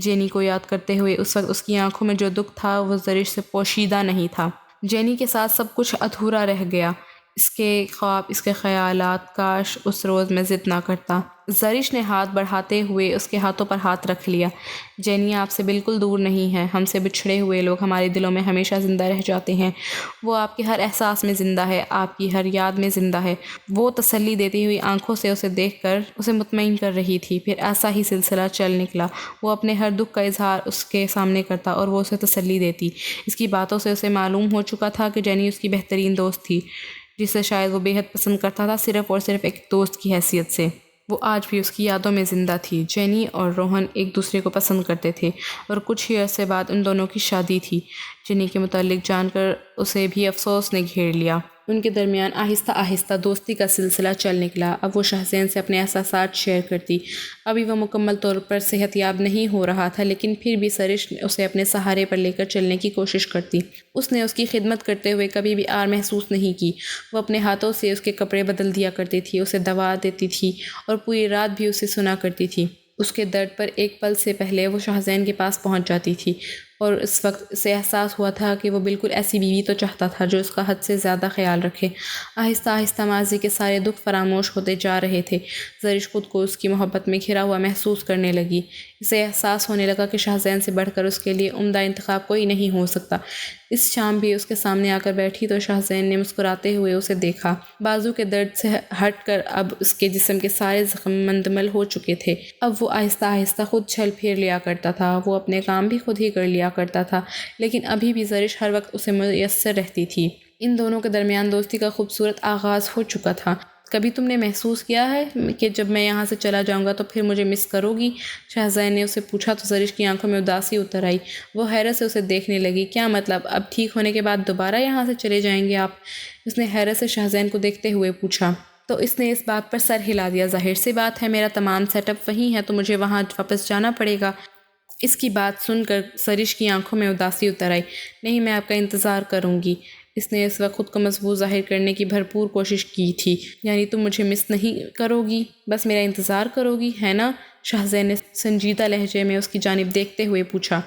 S1: جینی کو یاد کرتے ہوئے اس وقت اس کی آنکھوں میں جو دکھ تھا وہ زرش سے پوشیدہ نہیں تھا۔ جینی کے ساتھ سب کچھ ادھورا رہ گیا۔ اس کے خواب، اس کے خیالات، کاش اس روز میں ضد نہ کرتا۔ زرش نے ہاتھ بڑھاتے ہوئے اس کے ہاتھوں پر ہاتھ رکھ لیا۔ جینی آپ سے بالکل دور نہیں ہے۔ ہم سے بچھڑے ہوئے لوگ ہمارے دلوں میں ہمیشہ زندہ رہ جاتے ہیں۔ وہ آپ کے ہر احساس میں زندہ ہے، آپ کی ہر یاد میں زندہ ہے۔ وہ تسلی دیتی ہوئی آنکھوں سے اسے دیکھ کر اسے مطمئن کر رہی تھی۔ پھر ایسا ہی سلسلہ چل نکلا۔ وہ اپنے ہر دکھ کا اظہار اس کے سامنے کرتا اور وہ اسے تسلی دیتی۔ اس کی باتوں سے اسے معلوم ہو چکا تھا کہ جینی اس کی بہترین دوست تھی، جسے شاید وہ بے حد پسند کرتا تھا، صرف اور صرف ایک دوست کی حیثیت سے۔ وہ آج بھی اس کی یادوں میں زندہ تھی۔ جینی اور روہن ایک دوسرے کو پسند کرتے تھے اور کچھ ہی عرصے بعد ان دونوں کی شادی تھی۔ جینی کے متعلق جان کر اسے بھی افسوس نے گھیر لیا۔ ان کے درمیان آہستہ آہستہ دوستی کا سلسلہ چل نکلا۔ اب وہ شاہزین سے اپنے احساسات شیئر کرتی۔ ابھی وہ مکمل طور پر صحت یاب نہیں ہو رہا تھا، لیکن پھر بھی زرش اسے اپنے سہارے پر لے کر چلنے کی کوشش کرتی۔ اس نے اس کی خدمت کرتے ہوئے کبھی بھی آر محسوس نہیں کی۔ وہ اپنے ہاتھوں سے اس کے کپڑے بدل دیا کرتی تھی، اسے دوا دیتی تھی اور پوری رات بھی اسے سنا کرتی تھی۔ اس کے درد پر ایک پل سے پہلے وہ شاہزین کے پاس پہنچ جاتی تھی اور اس وقت اسے احساس ہوا تھا کہ وہ بالکل ایسی بیوی تو چاہتا تھا جو اس کا حد سے زیادہ خیال رکھے۔ آہستہ آہستہ ماضی کے سارے دکھ فراموش ہوتے جا رہے تھے۔ زرش خود کو اس کی محبت میں گھرا ہوا محسوس کرنے لگی۔ اسے احساس ہونے لگا کہ شاہزین سے بڑھ کر اس کے لیے عمدہ انتخاب کوئی نہیں ہو سکتا۔ اس شام بھی اس کے سامنے آ کر بیٹھی تو شاہزین نے مسکراتے ہوئے اسے دیکھا۔ بازو کے درد سے ہٹ کر اب اس کے جسم کے سارے زخم مندمل ہو چکے تھے۔ اب وہ آہستہ آہستہ خود چل پھر لیا کرتا تھا۔ وہ اپنے کام بھی خود ہی کر لیا کرتا تھا، لیکن ابھی بھی زرش ہر وقت اسے میسر رہتی تھی۔ ان دونوں کے درمیان دوستی کا خوبصورت آغاز ہو چکا تھا۔ کبھی تم نے محسوس کیا ہے کہ جب میں یہاں سے چلا جاؤں گا تو پھر مجھے مس کرو گی؟ شاہزین نے اسے پوچھا تو زرش کی آنکھوں میں اداسی اتر آئی۔ وہ حیرت سے اسے دیکھنے لگی۔ کیا مطلب؟ اب ٹھیک ہونے کے بعد دوبارہ یہاں سے چلے جائیں گے آپ؟ اس نے حیرت سے شاہزین کو دیکھتے ہوئے پوچھا۔ تو اس نے اس بات پر سر ہلا دیا۔ ظاہر سی بات ہے، میرا تمام سیٹ اپ وہیں ہے تو مجھے وہاں واپس جانا پڑے گا۔ اس کی بات سن کر زرش کی آنکھوں میں اداسی اتر آئی۔ نہیں، میں آپ کا انتظار کروں گی۔ اس نے اس وقت خود کو مضبوط ظاہر کرنے کی بھرپور کوشش کی تھی۔ یعنی تم مجھے مس نہیں کرو گی، بس میرا انتظار کرو گی، ہے نا؟ شاہزین نے سنجیدہ لہجے میں اس کی جانب دیکھتے ہوئے پوچھا۔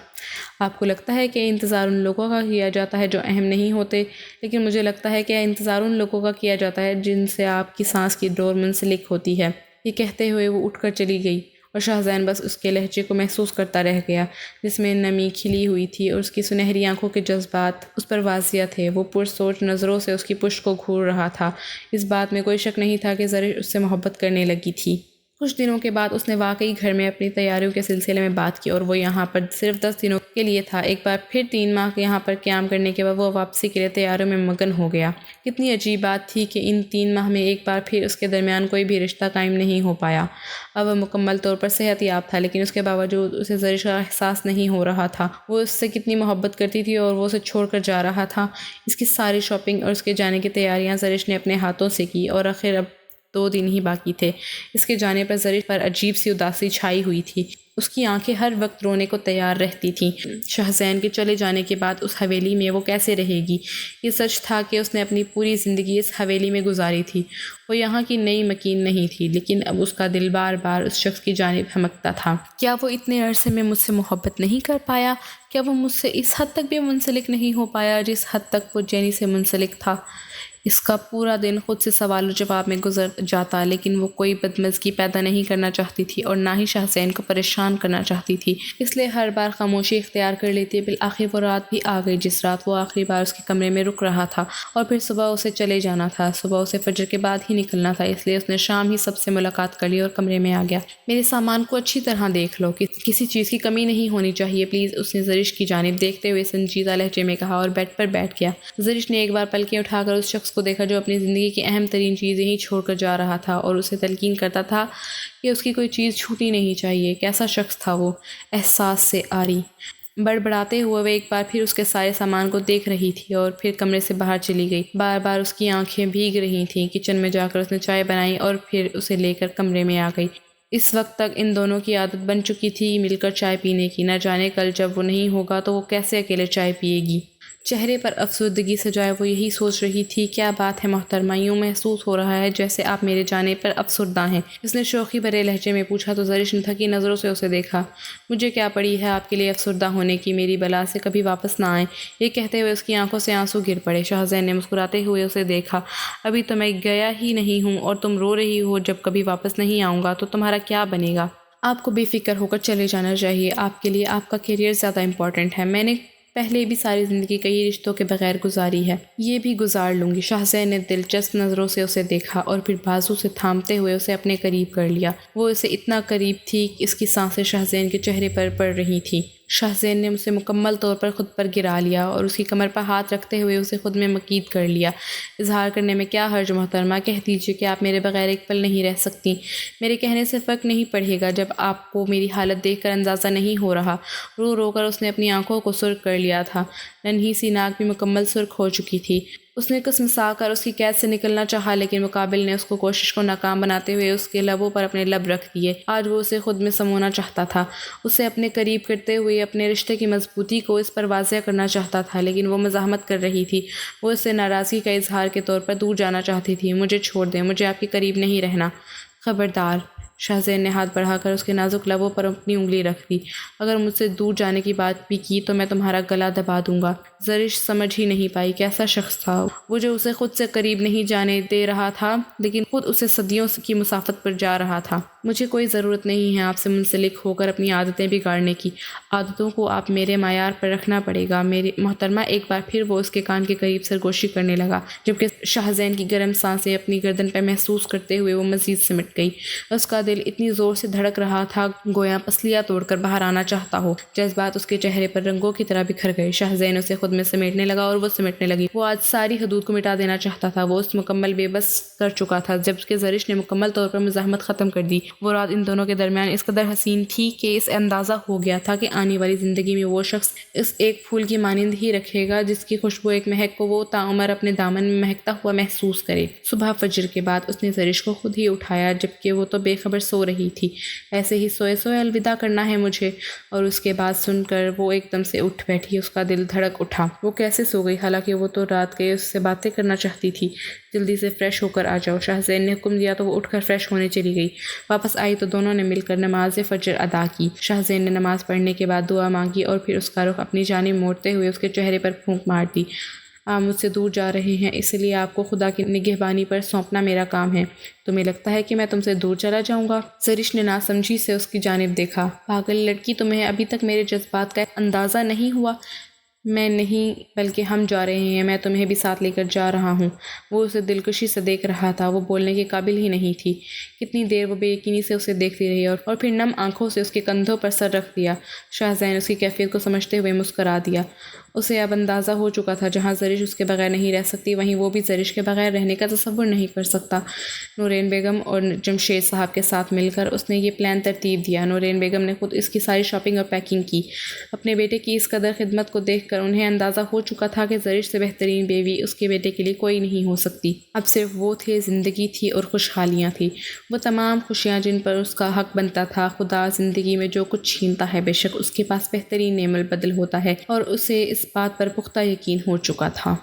S1: آپ کو لگتا ہے کہ انتظار ان لوگوں کا کیا جاتا ہے جو اہم نہیں ہوتے، لیکن مجھے لگتا ہے کہ انتظار ان لوگوں کا کیا جاتا ہے جن سے آپ کی سانس کی ڈور منسلک ہوتی ہے۔ یہ کہتے ہوئے وہ اٹھ کر چلی گئی اور شاہزین بس اس کے لہجے کو محسوس کرتا رہ گیا، جس میں نمی کھلی ہوئی تھی اور اس کی سنہری آنکھوں کے جذبات اس پر واضح تھے۔ وہ پرسوچ نظروں سے اس کی پشت کو گھور رہا تھا۔ اس بات میں کوئی شک نہیں تھا کہ زرش اس سے محبت کرنے لگی تھی۔ کچھ دنوں کے بعد اس نے واقعی گھر میں اپنی تیاریوں کے سلسلے میں بات کی اور وہ یہاں پر صرف 10 دنوں کے لیے تھا۔ ایک بار پھر 3 ماہ یہاں پر قیام کرنے کے بعد وہ واپسی کے لیے تیاریوں میں مگن ہو گیا۔ کتنی عجیب بات تھی کہ ان 3 ماہ میں ایک بار پھر اس کے درمیان کوئی بھی رشتہ قائم نہیں ہو پایا۔ اب وہ مکمل طور پر صحت یاب تھا، لیکن اس کے باوجود اسے زرش کا احساس نہیں ہو رہا تھا۔ وہ اس سے کتنی محبت کرتی تھی اور وہ اسے چھوڑ کر جا رہا تھا۔ اس کی ساری شاپنگ اور اس کے جانے کی تیاریاں زرش نے اپنے ہاتھوں سے کی اور آخر اب 2 دن ہی باقی تھے۔ اس کے جانے پر زرش پر عجیب سی اداسی چھائی ہوئی تھی۔ اس کی آنکھیں ہر وقت رونے کو تیار رہتی تھیں۔ شاہزین کے چلے جانے کے بعد اس حویلی میں وہ کیسے رہے گی؟ یہ سچ تھا کہ اس نے اپنی پوری زندگی اس حویلی میں گزاری تھی۔ وہ یہاں کی نئی مکین نہیں تھی، لیکن اب اس کا دل بار بار اس شخص کی جانب ہمکتا تھا۔ کیا وہ اتنے عرصے میں مجھ سے محبت نہیں کر پایا؟ کیا وہ مجھ سے اس حد تک بھی منسلک نہیں ہو پایا جس حد تک وہ جینی سے منسلک تھا؟ اس کا پورا دن خود سے سوال و جواب میں گزر جاتا، لیکن وہ کوئی بدمزگی پیدا نہیں کرنا چاہتی تھی اور نہ ہی شاہ زین کو پریشان کرنا چاہتی تھی، اس لیے ہر بار خاموشی اختیار کر لیتی۔ بالآخر وہ رات بھی آ گئی جس رات وہ آخری بار اس کے کمرے میں رک رہا تھا، اور پھر صبح اسے چلے جانا تھا۔ صبح اسے فجر کے بعد ہی نکلنا تھا، اس لیے اس نے شام ہی سب سے ملاقات کر لی اور کمرے میں آ گیا۔ میرے سامان کو اچھی طرح دیکھ لو، کسی چیز کی کمی نہیں ہونی چاہیے پلیز، اس نے زرش کی جانب دیکھتے ہوئے سنجیدہ لہجے میں کہا اور بیڈ پر بیٹھ گیا۔ زرش نے ایک بار پلکیں اٹھا کر اس شخص کو دیکھا جو اپنی زندگی کی اہم ترین چیزیں ہی چھوڑ کر جا رہا تھا اور اسے تلقین کرتا تھا کہ اس کی کوئی چیز چھوٹی نہیں چاہیے۔ کیسا شخص تھا وہ؟ احساس سے عاری بڑبڑاتے ہوئے وہ ایک بار پھر اس کے سارے سامان کو دیکھ رہی تھی اور پھر کمرے سے باہر چلی گئی۔ بار بار اس کی آنکھیں بھیگ رہی تھیں۔ کچن میں جا کر اس نے چائے بنائی اور پھر اسے لے کر کمرے میں آ گئی۔ اس وقت تک ان دونوں کی عادت بن چکی تھی مل کر چائے پینے کی، نہ جانے کل جب وہ نہیں ہوگا تو وہ کیسے اکیلے چائے پیے گی۔ چہرے پر افسردگی سجائے وہ یہی سوچ رہی تھی، کیا بات ہے محترمہ، یوں محسوس ہو رہا ہے جیسے آپ میرے جانے پر افسردہ ہیں، اس نے شوخی بھرے لہجے میں پوچھا تو زرش نے تھکی نظروں سے اسے دیکھا۔ مجھے کیا پڑی ہے آپ کے لیے افسردہ ہونے کی، میری بلا سے کبھی واپس نہ آئیں، یہ کہتے ہوئے اس کی آنکھوں سے آنسو گر پڑے۔ شاہ زین نے مسکراتے ہوئے اسے دیکھا، ابھی تو میں گیا ہی نہیں ہوں اور تم رو رہی ہو، جب کبھی واپس نہیں آؤں گا تو تمہارا کیا بنے گا؟ آپ کو بے فکر ہو کر چلے جانا چاہیے، آپ کے لیے آپ کا کیریئر زیادہ امپورٹنٹ ہے، میں نے پہلے بھی ساری زندگی کئی رشتوں کے بغیر گزاری ہے، یہ بھی گزار لوں گی۔ شاہ زین نے دلچسپ نظروں سے اسے دیکھا اور پھر بازو سے تھامتے ہوئے اسے اپنے قریب کر لیا۔ وہ اسے اتنا قریب تھی کہ اس کی سانسیں شاہ زین کے چہرے پر پڑ رہی تھیں۔ شاہ زین نے اسے مکمل طور پر خود پر گرا لیا اور اس کی کمر پر ہاتھ رکھتے ہوئے اسے خود میں مکید کر لیا۔ اظہار کرنے میں کیا حرج محترمہ، کہہ دیجیے کہ آپ میرے بغیر ایک پل نہیں رہ سکتی، میرے کہنے سے فرق نہیں پڑے گا جب آپ کو میری حالت دیکھ کر اندازہ نہیں ہو رہا۔ رو رو کر اس نے اپنی آنکھوں کو سرخ کر لیا تھا، ننھی سی ناک بھی مکمل سرخ ہو چکی تھی۔ اس نے کسمسا کر اس کی قید سے نکلنا چاہا، لیکن مقابل نے اس کو کوشش کو ناکام بناتے ہوئے اس کے لبوں پر اپنے لب رکھ دیے۔ آج وہ اسے خود میں سمونا چاہتا تھا، اسے اپنے قریب کرتے ہوئے اپنے رشتے کی مضبوطی کو اس پر واضح کرنا چاہتا تھا، لیکن وہ مزاحمت کر رہی تھی۔ وہ اس سے ناراضگی کا اظہار کے طور پر دور جانا چاہتی تھی۔ مجھے چھوڑ دیں، مجھے آپ کے قریب نہیں رہنا۔ خبردار، شاہ زین نے ہاتھ بڑھا کر اس کے نازک لبوں پر اپنی انگلی رکھ دی، اگر مجھ سے دور جانے کی بات بھی کی تو میں تمہارا گلا دبا دوں گا۔ زرش سمجھ ہی نہیں پائی کیسا شخص تھا وہ جو اسے خود سے قریب نہیں جانے دے رہا تھا، لیکن خود اسے صدیوں کی مسافت پر جا رہا تھا۔ مجھے کوئی ضرورت نہیں ہے آپ سے منسلک ہو کر اپنی عادتیں بگاڑنے کی، عادتوں کو آپ میرے معیار پر رکھنا پڑے گا میری محترمہ۔ ایک بار پھر وہ اس کے کان کے قریب سرگوشی کرنے لگا، جبکہ شاہ زین کی گرم سانسیں اپنی گردن پہ محسوس کرتے ہوئے وہ مزید سمٹ گئی۔ اس کا دل اتنی زور سے دھڑک رہا تھا گویا پسلیاں توڑ کر باہر آنا چاہتا ہو۔ جذبات اس کے چہرے پر رنگوں کی طرح بکھر گئے۔ شاہ زین اسے خود میں سمیٹنے لگا اور وہ سمٹنے لگی۔ وہ آج ساری حدود کو مٹا دینا چاہتا تھا، وہ اس مکمل بے بس کر چکا تھا، جبکہ زرش نے مکمل طور پر مزاحمت ختم کر دی۔ وہ رات ان دونوں کے درمیان اس قدر حسین تھی کہ اسے اندازہ ہو گیا تھا کہ آنے والی زندگی میں وہ شخص اس ایک پھول کی مانند ہی رکھے گا جس کی خوشبو ایک مہک کو وہ تاعمر اپنے دامن میں مہکتا ہوا محسوس کرے۔ صبح فجر کے بعد اس نے زرش کو خود ہی اٹھایا، جبکہ وہ تو بے خبر سو رہی تھی۔ ایسے ہی سوئے سوئے الوداع کرنا ہے مجھے، اور اس کے بعد سن کر وہ ایک دم سے اٹھ بیٹھی۔ اس کا دل دھڑک اٹھا، وہ کیسے سو گئی، حالانکہ وہ تو رات گئے اس سے باتیں کرنا چاہتی تھی۔ جلدی سے فریش ہو کر آ جاؤ، شاہ زین نے حکم دیا تو وہ اٹھ کر فریش ہونے چلی گئی۔ واپس آئی تو دونوں نے مل کر نماز فجر ادا کی۔ شاہ زین نے نماز پڑھنے کے بعد دعا مانگی اور پھر اس کا رخ اپنی جانب موڑتے ہوئے اس کے چہرے پر پھونک مار دی۔ آپ مجھ سے دور جا رہے ہیں، اس لیے آپ کو خدا کی نگہبانی پر سونپنا میرا کام ہے۔ تمہیں لگتا ہے کہ میں تم سے دور چلا جاؤں گا؟ زرش نے ناسمجھی سے اس کی جانب دیکھا۔ پاگل لڑکی، تمہیں ابھی تک میرے جذبات کا اندازہ نہیں ہوا؟ میں نہیں بلکہ ہم جا رہے ہیں، میں تمہیں بھی ساتھ لے کر جا رہا ہوں۔ وہ اسے دلکشی سے دیکھ رہا تھا، وہ بولنے کے قابل ہی نہیں تھی۔ کتنی دیر وہ بے یقینی سے اسے دیکھتی رہی اور پھر نم آنکھوں سے اس کے کندھوں پر سر رکھ دیا۔ شاہ زین اس کی کیفیت کو سمجھتے ہوئے مسکرا دیا۔ اسے اب اندازہ ہو چکا تھا، جہاں زرش اس کے بغیر نہیں رہ سکتی وہیں وہ بھی زرش کے بغیر رہنے کا تصور نہیں کر سکتا۔ نورین بیگم اور جمشید صاحب کے ساتھ مل کر اس نے یہ پلان ترتیب دیا۔ نورین بیگم نے خود اس کی ساری شاپنگ اور پیکنگ کی۔ اپنے بیٹے کی اس قدر خدمت کو دیکھ کر انہیں اندازہ ہو چکا تھا کہ زرش سے بہترین بیوی اس کے بیٹے کے لیے کوئی نہیں ہو سکتی۔ اب صرف وہ تھے، زندگی تھی اور خوشحالیاں تھیں، وہ تمام خوشیاں جن پر اس کا حق بنتا تھا۔ خدا زندگی میں جو کچھ چھینتا ہے، بے شک اس کے پاس بہترین نعم البدل ہوتا ہے، اور اسے اس بات پر پختہ یقین ہو چکا تھا۔